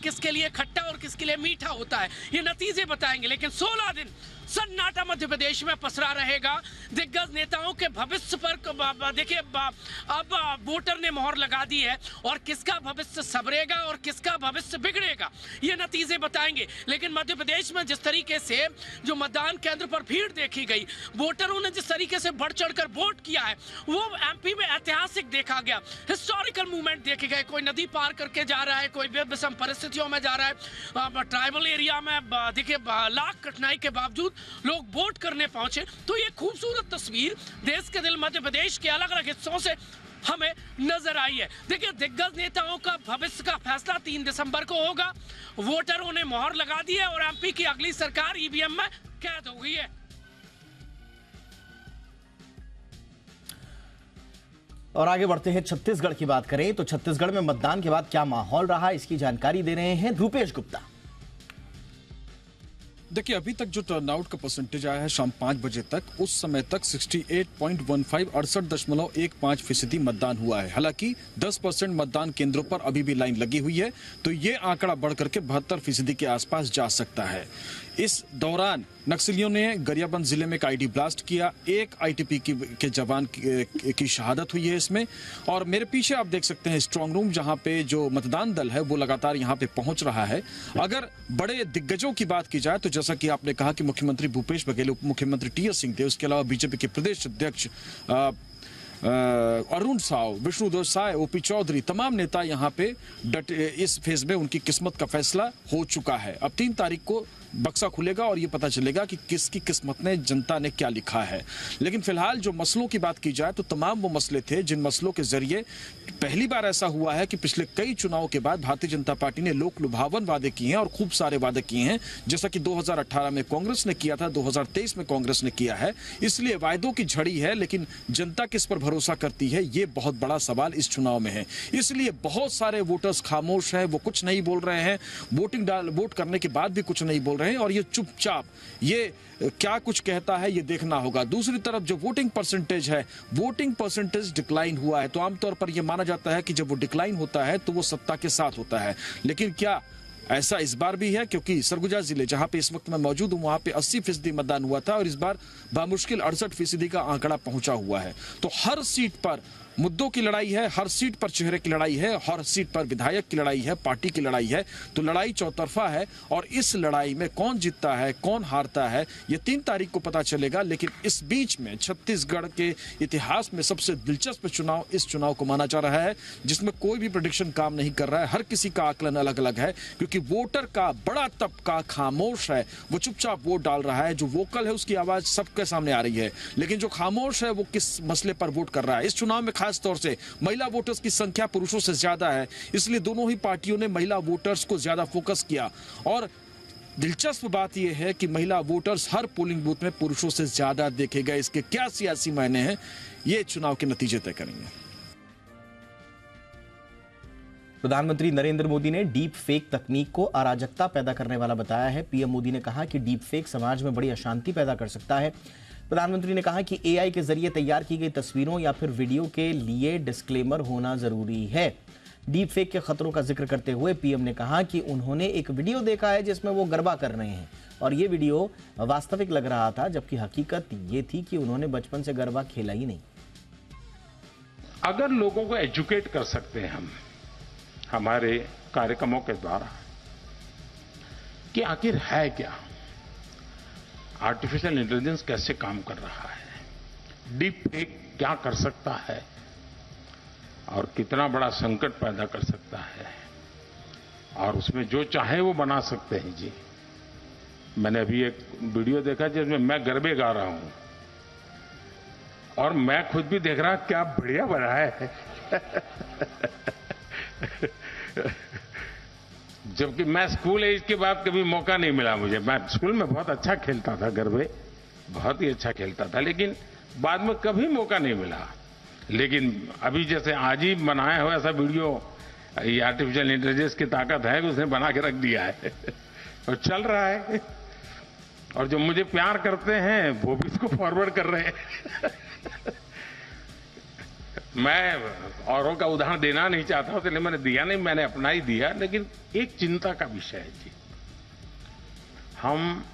[SPEAKER 6] किसके लिए खट्टा और किसके लिए मीठा होता है, ये नतीजे बताएंगे। लेकिन 16 दिन सन्नाटा मध्य प्रदेश में पसरा रहेगा। दिग्गज नेताओं के भविष्य पर देखिए, अब वोटर ने मोहर लगा दी है, और किसका भविष्य संवरेगा और किसका भविष्य बिगड़ेगा ये नतीजे बताएंगे। लेकिन मध्य प्रदेश में जिस तरीके से जो मतदान केंद्र पर भीड़ देखी गई, वोटरों ने जिस तरीके से बढ़ चढ़कर वोट किया है, वो एमपी में ऐतिहासिक देखा गया। हिस्टोरिकल मूवमेंट देखे गए। कोई नदी पार करके जा रहा है, कोई विषम परिस्थितियों में जा रहा है, ट्राइबल एरिया में देखिए लाख कठिनाई के बावजूद लोग वोट करने पहुंचे। तो ये खूबसूरत तस्वीर देश के दिल मध्य प्रदेश के अलग अलग हिस्सों से हमें नजर आई है। देखिए, दिग्गज नेताओं का भविष्य का फैसला 3 दिसंबर को होगा। वोटरों ने मोहर लगा दी है और एमपी की अगली सरकार ईवीएम में कैद हो गई है।
[SPEAKER 1] और आगे बढ़ते हैं, छत्तीसगढ़ की बात करें तो छत्तीसगढ़ में मतदान के बाद क्या माहौल रहा, इसकी जानकारी दे रहे हैं रूपेश गुप्ता।
[SPEAKER 7] देखिए, अभी तक जो टर्नआउट का परसेंटेज आया है शाम 5 बजे तक, उस समय तक 68.15 68.15% मतदान हुआ है। हालांकि 10% मतदान केंद्रों पर अभी भी लाइन लगी हुई है, तो ये आंकड़ा बढ़ करके 72% के आसपास जा सकता है। इस दौरान नक्सलियों ने गरियाबंद जिले में एक आईडी ब्लास्ट किया। एक आईटीपी के जवान की शहादत हुई है इसमें। और मेरे पीछे आप देख सकते हैं स्ट्रांग रूम, जहां पे जो मतदान दल है वो लगातार यहां पे पहुंच रहा है। अगर बड़े दिग्गजों की बात की जाए तो जैसा कि आपने कहा कि मुख्यमंत्री भूपेश बघेल, उप मुख्यमंत्री टीएस सिंह थे, उसके अलावा बीजेपी के प्रदेश अध्यक्ष अरुण साव, विष्णुदेव साय, ओपी चौधरी, तमाम नेता यहाँ पे इस फेज में उनकी किस्मत का फैसला हो चुका है। अब 3 तारीख को बक्सा खुलेगा और ये पता चलेगा कि किसकी किस्मत ने, जनता ने क्या लिखा है। लेकिन फिलहाल जो मसलों की बात की जाए तो तमाम वो मसले थे जिन मसलों के जरिए पहली बार ऐसा हुआ है कि पिछले कई चुनावों के बाद भारतीय जनता पार्टी ने लोक लुभावन वादे किए हैं और खूब सारे वादे किए हैं, जैसा कि 2018 में कांग्रेस ने किया था, 2023 में कांग्रेस ने किया है। इसलिए वायदों की झड़ी है, लेकिन जनता किस पर भरोसा करती है, ये बहुत बड़ा सवाल इस चुनाव में है। इसलिए बहुत सारे वोटर्स खामोश हैं, वो कुछ नहीं बोल रहे हैं, वोट करने के बाद भी कुछ नहीं बोल रहे हैं, और ये चुपचाप ये क्या कुछ कहता है ये देखना होगा। दूसरी तरफ जो वोटिंग परसेंटेज डिक्लाइन हुआ है, तो आमतौर पर यह माना जाता है कि जब वो डिक्लाइन होता है तो वो सत्ता के साथ होता है। लेकिन क्या ऐसा इस बार भी है? क्योंकि सरगुजा जिले जहां पे इस वक्त मैं मौजूद हूं, वहां पे 80% मतदान हुआ था और इस बार बामुश्किल 68% का आंकड़ा पहुंचा हुआ है। तो हर सीट पर मुद्दों की लड़ाई है, हर सीट पर चेहरे की लड़ाई है, हर सीट पर विधायक की लड़ाई है, पार्टी की लड़ाई है। तो लड़ाई चौतरफा है और इस लड़ाई में कौन जीतता है, कौन हारता है, ये 3 तारीख को पता चलेगा। लेकिन इस बीच में छत्तीसगढ़ के इतिहास में सबसे दिलचस्प चुनाव इस चुनाव को माना जा रहा है, जिसमें कोई भी प्रेडिक्शन काम नहीं कर रहा है। हर किसी का आकलन अलग अलग है, क्योंकि वोटर का बड़ा तबका खामोश है, वो चुपचाप वोट डाल रहा है। जो वोकल है उसकी आवाज सबके सामने आ रही है, लेकिन जो खामोश है वो किस मसले पर वोट कर रहा है। इस चुनाव में खास तौर से महिला वोटर्स की संख्या पुरुषों से ज्यादा है, इसलिए दोनों ही पार्टियों ने महिला वोटर्स को ज्यादा फोकस किया। और दिलचस्प बात यह है कि महिला वोटर्स हर पोलिंग बूथ में पुरुषों से ज्यादा देखे गए। इसके क्या सियासी मायने हैं, ये चुनाव के नतीजे तय करेंगे।
[SPEAKER 1] प्रधानमंत्री नरेंद्र मोदी ने डीप फेक तकनीक को अराजकता पैदा करने वाला बताया है। पीएम मोदी ने कहा कि डीप फेक समाज में बड़ी अशांति पैदा कर सकता है। प्रधानमंत्री ने कहा कि एआई के जरिए तैयार की गई तस्वीरों या फिर वीडियो के लिए डिस्क्लेमर होना जरूरी है। डीप फेक के खतरों का जिक्र करते हुए पीएम ने कहा कि उन्होंने एक वीडियो देखा है जिसमें वो गरबा कर रहे हैं और ये वीडियो वास्तविक लग रहा था, जबकि हकीकत ये थी कि उन्होंने बचपन से गरबा खेला ही नहीं।
[SPEAKER 8] अगर लोगों को एजुकेट कर सकते हैं हम हमारे कार्यक्रमों के द्वारा कि आखिर है क्या, आर्टिफिशियल इंटेलिजेंस कैसे काम कर रहा है, डीप फेक क्या कर सकता है और कितना बड़ा संकट पैदा कर सकता है, और उसमें जो चाहे वो बना सकते हैं जी। मैंने अभी एक वीडियो देखा जिसमें मैं गरबे गा रहा हूं और मैं खुद भी देख रहा क्या बढ़िया बनाया है जबकि मैं स्कूल एज के बाद कभी मौका नहीं मिला मुझे। मैं स्कूल में बहुत अच्छा खेलता था, गरबे बहुत ही अच्छा खेलता था, लेकिन बाद में कभी मौका नहीं मिला। लेकिन अभी जैसे आज ही बनाया हो ऐसा वीडियो, ये आर्टिफिशियल इंटेलिजेंस की ताकत है कि उसने बना के रख दिया है और चल रहा है, और जो मुझे प्यार करते हैं वो भी इसको फॉरवर्ड कर रहे हैं मैं औरों का उदाहरण देना नहीं चाहता हूं, इसलिए मैंने दिया नहीं, मैंने अपना ही दिया। लेकिन एक चिंता का विषय है जी, हम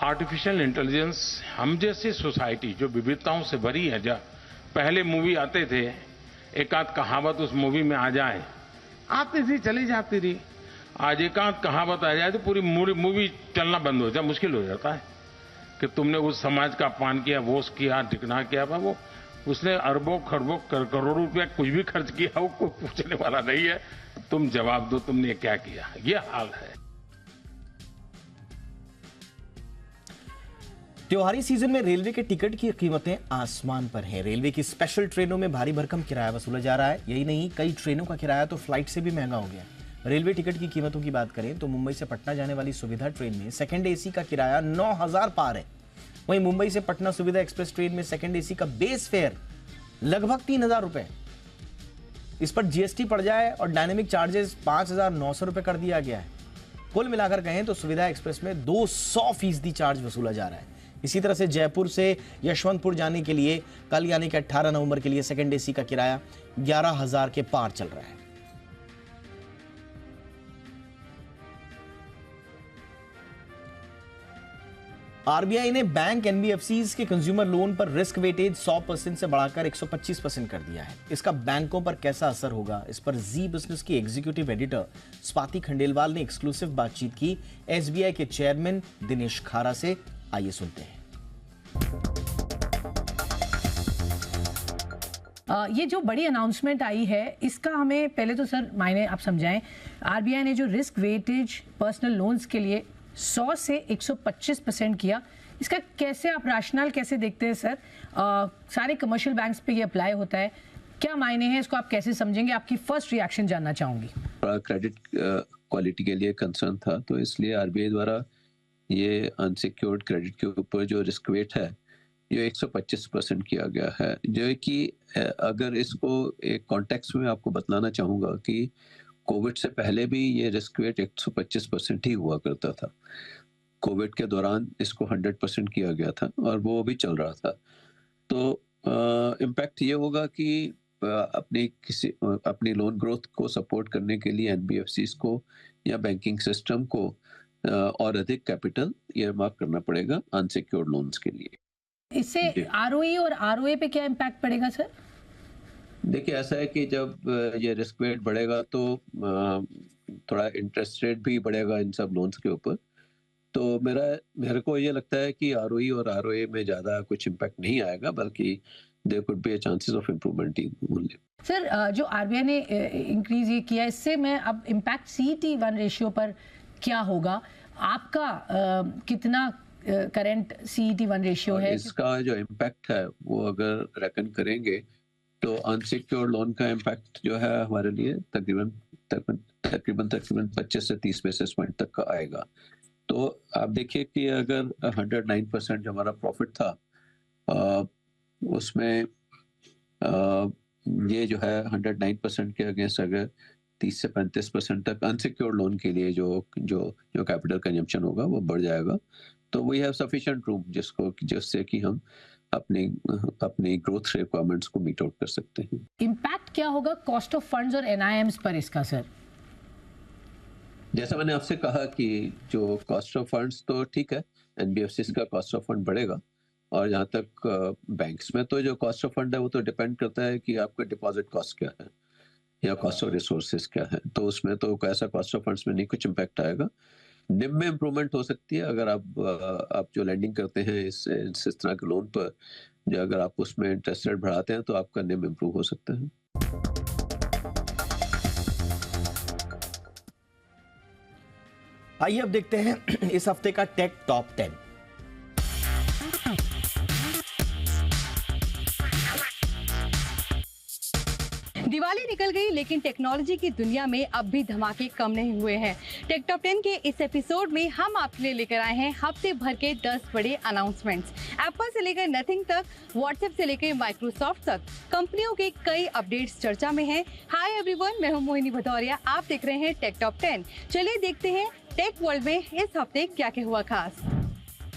[SPEAKER 8] आर्टिफिशियल इंटेलिजेंस, हम जैसी सोसाइटी जो विविधताओं से भरी है, जब पहले मूवी आते थे एक आध कहावत उस मूवी में आ जाए, आती थी चली जाती रही। आज एक आध कहावत आ जाए तो पूरी मूवी चलना बंद हो जाए, मुश्किल हो जाता है कि तुमने उस समाज का अपमान किया, वोस किया, ढिकना किया। वो उसने अरबों खरबों करोड़ों रुपया कुछ भी खर्च किया, वो कोई पूछने वाला नहीं है। तुम जवाब दो तुमने क्या किया, ये हाल है।
[SPEAKER 1] त्योहारी सीजन में रेलवे के टिकट की कीमतें आसमान पर हैं। रेलवे की स्पेशल ट्रेनों में भारी भरकम किराया वसूला जा रहा है। यही नहीं, कई ट्रेनों का किराया तो फ्लाइट से भी महंगा हो गया। रेलवे टिकट की कीमतों की बात करें तो मुंबई से पटना जाने वाली सुविधा ट्रेन में सेकंड एसी का किराया 9,000 पार है। वहीं मुंबई से पटना सुविधा एक्सप्रेस ट्रेन में सेकंड एसी का बेस फेयर लगभग 3,000 रुपए। इस पर जीएसटी पड़ जाए और डायनेमिक चार्जेस 5,900 रुपए कर दिया गया है। कुल मिलाकर कहें तो सुविधा एक्सप्रेस में 200% चार्ज वसूला जा रहा है। इसी तरह से जयपुर से यशवंतपुर जाने के लिए कल यानी कि 18 नवंबर के लिए सेकंड एसी का किराया 11,000 के पार चल रहा है। आरबीआई ने बैंक एनबीएफसीज के कंज्यूमर लोन पर रिस्क वेटेज 100% से बढ़ाकर 125% कर दिया है। इसका बैंकों पर कैसा असर होगा, इस पर जी बिजनेस की एग्जीक्यूटिव एडिटर स्वाति खंडेलवाल ने एक्सक्लूसिव बातचीत की एसबीआई के चेयरमैन दिनेश खारा से। आइए सुनते हैं।
[SPEAKER 9] ये जो बड़ी अनाउंसमेंट आई है, इसका हमें पहले तो सर मायने आप समझाएं। आरबीआई ने जो रिस्क वेटेज पर्सनल लोन्स के लिए 100 से 125% किया, इसका कैसे आप राशनल कैसे देखते हैं सर? सारे कमर्शियल बैंक्स पे ये अप्लाई होता है, क्या मायने हैं, इसको आप कैसे समझेंगे? आपकी फर्स्ट रिएक्शन जानना चाहूंगी।
[SPEAKER 10] क्रेडिट क्वालिटी के लिए कंसर्न था, तो इसलिए आरबीआई द्वारा ये अनसिक्योर्ड क्रेडिट के ऊपर जो रिस्क वेट है ये 125% किया गया है। जो कि अगर इसको एक कॉन्टेक्स्ट में आपको बतलाना चाहूँगा कि कोविड से पहले भी ये रिस्क वेट 125% ही हुआ करता था। कोविड के दौरान इसको 100% किया गया था और वो भी चल रहा था। तो इम्पैक्ट ये होगा कि अपनी लोन ग्रोथ को सपोर्ट करने के लिए एनबीएफसीज को या बैंकिंग सिस्टम को और अधिक कैपिटल ईयरमार्क करना पड़ेगा अनसिक्योर्ड लोन्स के लिए।
[SPEAKER 9] इससे आरओई और आरओए पे क्या इम्पैक्ट पड़ेगा सर?
[SPEAKER 10] देखिए, ऐसा है कि जब ये रिस्क वेट बढ़ेगा तो थोड़ा इंटरेस्ट रेट भी बढ़ेगा इन सब लोन्स के ऊपर। तो मेरे को ये लगता है कि आरओई और आरओए में ज़्यादा कुछ इम्पैक्ट नहीं आएगा, बल्कि there could be a chances of improvement only.
[SPEAKER 9] Sir, जो आरबीआई ने इंक्रीज ये किया, इससे मैं अब इम्पैक्ट CET1 रेशियो पर क्या होगा? आपका कितना करंट CET1 रेशियो है?
[SPEAKER 10] इसका जो इम्पैक्ट है वो अगर रेकन करेंगे तो अनसिक्योर्ड लोन का इम्पैक्ट जो है हमारे लिए तकरीबन 25 से 30 बेसिस पॉइंट तक का आएगा। तो आप देखिए कि अगर 109% जो हमारा प्रॉफिट था उसमें ये जो है 109% के अगेंस्ट अगर 30 से 35% तक अनसिक्योर्ड लोन के लिए जो कैपिटल कंजम्पशन होगा वो बढ़ जाएगा। तो वी हैव सफिशिएंट रूम जिससे कि हम अपनी ग्रोथ रिक्वायरमेंट्स को मीट आउट कर सकते हैं।
[SPEAKER 9] इम्पैक्ट क्या होगा कॉस्ट ऑफ फंड्स और एनआईएम्स पर इसका सर?
[SPEAKER 10] जैसा मैंने आपसे कहा कि जो कॉस्ट ऑफ फंड्स तो ठीक है, एनबीएफसीज का कॉस्ट ऑफ फंड बढ़ेगा, और जहाँ तक बैंक्स में तो जो कॉस्ट ऑफ फंड है वो तो डिपेंड करता है कि आपका डिपॉजिट कॉस्ट क्या है या कॉस्ट ऑफ रिसोर्सेज क्या है, तो उसमें तो ऐसा कॉस्ट ऑफ फंड्स में नहीं कुछ इम्पैक्ट आएगा। निम में इम्प्रूवमेंट हो सकती है अगर आप जो लैंडिंग करते हैं इस तरह के लोन पर, जो अगर आप उसमें इंटरेस्ट रेट बढ़ाते हैं तो आपका निम इम्प्रूव हो सकता है।
[SPEAKER 1] आइए अब देखते हैं इस हफ्ते का टेक टॉप 10।
[SPEAKER 11] दिवाली निकल गई लेकिन टेक्नोलॉजी की दुनिया में अब भी धमाके कम नहीं हुए हैं। टेक टॉप 10 के इस एपिसोड में हम आपके लिए लेकर आए हैं हफ्ते भर के 10 बड़े अनाउंसमेंट्स। एप्पल से लेकर नथिंग तक, व्हाट्सएप से लेकर माइक्रोसॉफ्ट तक, कंपनियों के कई अपडेट्स चर्चा में हैं। हाय एवरीवन, मैं हूं मोहिनी भदौरिया, आप देख रहे हैं टेक टॉप 10। चलिए देखते हैं टेक वर्ल्ड में इस हफ्ते क्या क्या हुआ खास।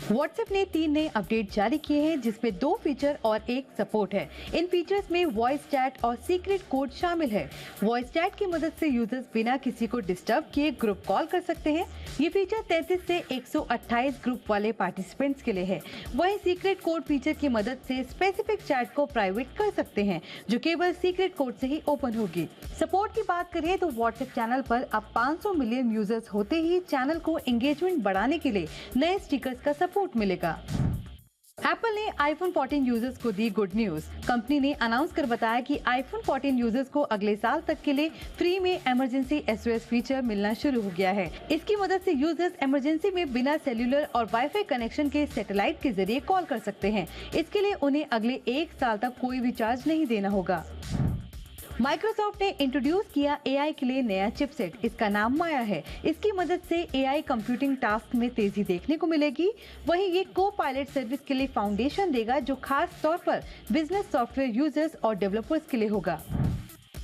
[SPEAKER 11] व्हाट्सएप ने 3 नए अपडेट जारी किए हैं जिसमें 2 फीचर और 1 सपोर्ट है। इन फीचर्स में वॉइस चैट और सीक्रेट कोड शामिल है। वॉइस चैट की मदद से यूजर्स बिना किसी को डिस्टर्ब किए ग्रुप कॉल कर सकते हैं। ये फीचर 33 से 128 ग्रुप वाले पार्टिसिपेंट्स के लिए है। वहीं सीक्रेट कोड फीचर की मदद से स्पेसिफिक चैट को प्राइवेट कर सकते हैं जो केवल सीक्रेट कोड से ही ओपन होगी। सपोर्ट की बात करें तो व्हाट्सएप चैनल पर अब 500 मिलियन यूजर्स होते ही चैनल को एंगेजमेंट बढ़ाने के लिए नए स्टिकर्स का सपोर्ट मिलेगा। एप्पल ने आईफोन 14 यूजर्स को दी गुड न्यूज। कंपनी ने अनाउंस कर बताया कि आईफोन 14 यूजर्स को अगले साल तक के लिए फ्री में इमरजेंसी SOS फीचर मिलना शुरू हो गया है। इसकी मदद से यूजर्स इमरजेंसी में बिना सेल्यूलर और वाईफाई कनेक्शन के सैटेलाइट के जरिए कॉल कर सकते हैं। इसके लिए उन्हें अगले 1 साल तक कोई भी चार्ज नहीं देना होगा। माइक्रोसॉफ्ट ने इंट्रोड्यूस किया AI के लिए नया चिपसेट। इसका नाम माया है। इसकी मदद से AI कंप्यूटिंग टास्क में तेजी देखने को मिलेगी। वहीं ये को पायलट सर्विस के लिए फाउंडेशन देगा जो खास तौर पर बिजनेस सॉफ्टवेयर यूजर्स और डेवलपर्स के लिए होगा।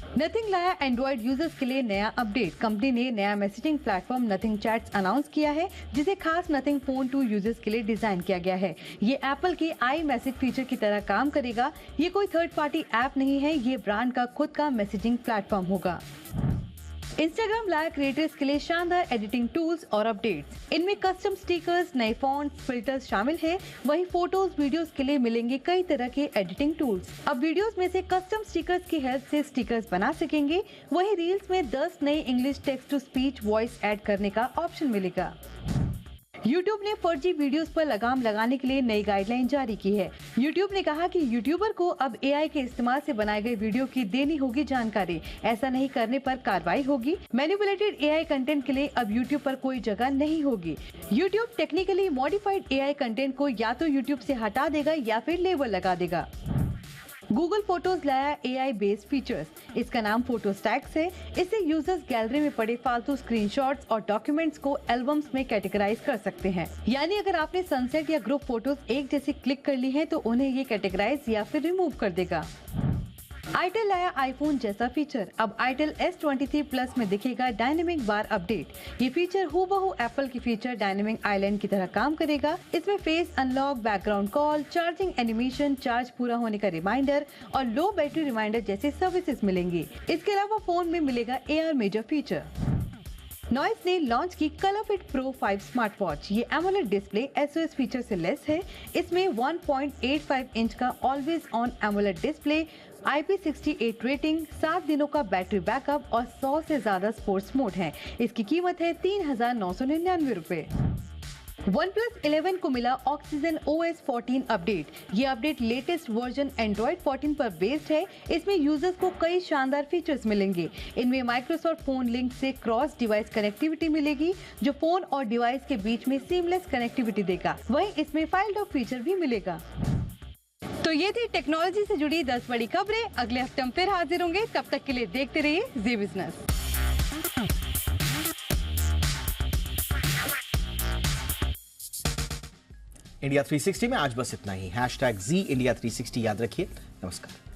[SPEAKER 11] नथिंग लाया एंड्रॉइड यूजर्स के लिए नया अपडेट। कंपनी ने नया messaging platform nothing chats announce किया है जिसे खास नथिंग फोन 2 यूजर्स के लिए डिजाइन किया गया है। ये एप्पल के आई मैसेज फीचर की तरह काम करेगा। ये कोई थर्ड पार्टी ऐप नहीं है, ये ब्रांड का खुद का मैसेजिंग प्लेटफॉर्म होगा। इंस्टाग्राम लाया क्रिएटर्स के लिए शानदार एडिटिंग टूल्स और अपडेट्स। इनमें कस्टम स्टिकर्स, नए फॉन्ट्स, फिल्टर्स शामिल हैं। वहीं फोटोज, वीडियोस के लिए मिलेंगे कई तरह के एडिटिंग टूल्स। अब वीडियोस में से कस्टम स्टिकर्स की हेल्प से स्टिकर्स बना सकेंगे। वहीं रील्स में 10 नए English text to speech voice add करने का ऑप्शन मिलेगा। YouTube ने फर्जी वीडियोस पर लगाम लगाने के लिए नई गाइडलाइन जारी की है। YouTube ने कहा कि यूट्यूबर को अब AI के इस्तेमाल से बनाए गए वीडियो की देनी होगी जानकारी। ऐसा नहीं करने पर कार्रवाई होगी। मैनिपुलेटेड AI कंटेंट के लिए अब YouTube पर कोई जगह नहीं होगी। YouTube technically modified AI content को या तो YouTube से हटा देगा या फिर लेबल लगा देगा। गूगल फोटोज लाया AI बेस्ड फीचर्स। इसका नाम फोटो स्टैक्स है। इससे यूजर्स गैलरी में पड़े फालतू स्क्रीनशॉट्स और डॉक्यूमेंट्स को एल्बम्स में कैटेगराइज कर सकते हैं। यानी अगर आपने सनसेट या ग्रुप फोटोज एक जैसे क्लिक कर ली हैं तो उन्हें ये कैटेगराइज या फिर रिमूव कर देगा। आईटेल लाया आईफोन जैसा फीचर। अब आईटेल S23 प्लस में दिखेगा डायनेमिक बार अपडेट। ये फीचर हूबहू एप्पल की फीचर डायनेमिक आइलैंड की तरह काम करेगा। इसमें face unlock, background call, charging animation, charge पूरा होने का रिमाइंडर और लो बैटरी रिमाइंडर जैसे सर्विसेज मिलेंगी। इसके अलावा फोन में मिलेगा AR मेजर फीचर। नॉइस ने लॉन्च की कलरफिट प्रो 5 स्मार्ट वॉच। ये एमोलेड डिस्प्ले SOS फीचर से लेस है। इसमें 1.85 इंच का always on AMOLED display, IP68 rating, 7 दिनों का बैटरी बैकअप और 100 से ज्यादा स्पोर्ट्स मोड है। इसकी कीमत है 3,999 रुपए। OnePlus 11 को मिला ऑक्सीजन OS 14 अपडेट। ये अपडेट लेटेस्ट वर्जन Android 14 पर बेस्ड है। इसमें यूजर्स को कई शानदार फीचर्स मिलेंगे। इनमें माइक्रोसॉफ्ट फोन लिंक से क्रॉस डिवाइस कनेक्टिविटी मिलेगी जो फोन और डिवाइस के बीच में सीमलेस कनेक्टिविटी देगा। वहीं इसमें फाइल लॉक फीचर भी मिलेगा। तो ये थी टेक्नोलॉजी से जुड़ी 10 बड़ी खबरें। अगले हफ्ते हम फिर हाजिर होंगे। तब तक के लिए देखते रहिए जी बिजनेस।
[SPEAKER 1] इंडिया 360 में आज बस इतना ही। #ZIndia360 याद रखिए। नमस्कार।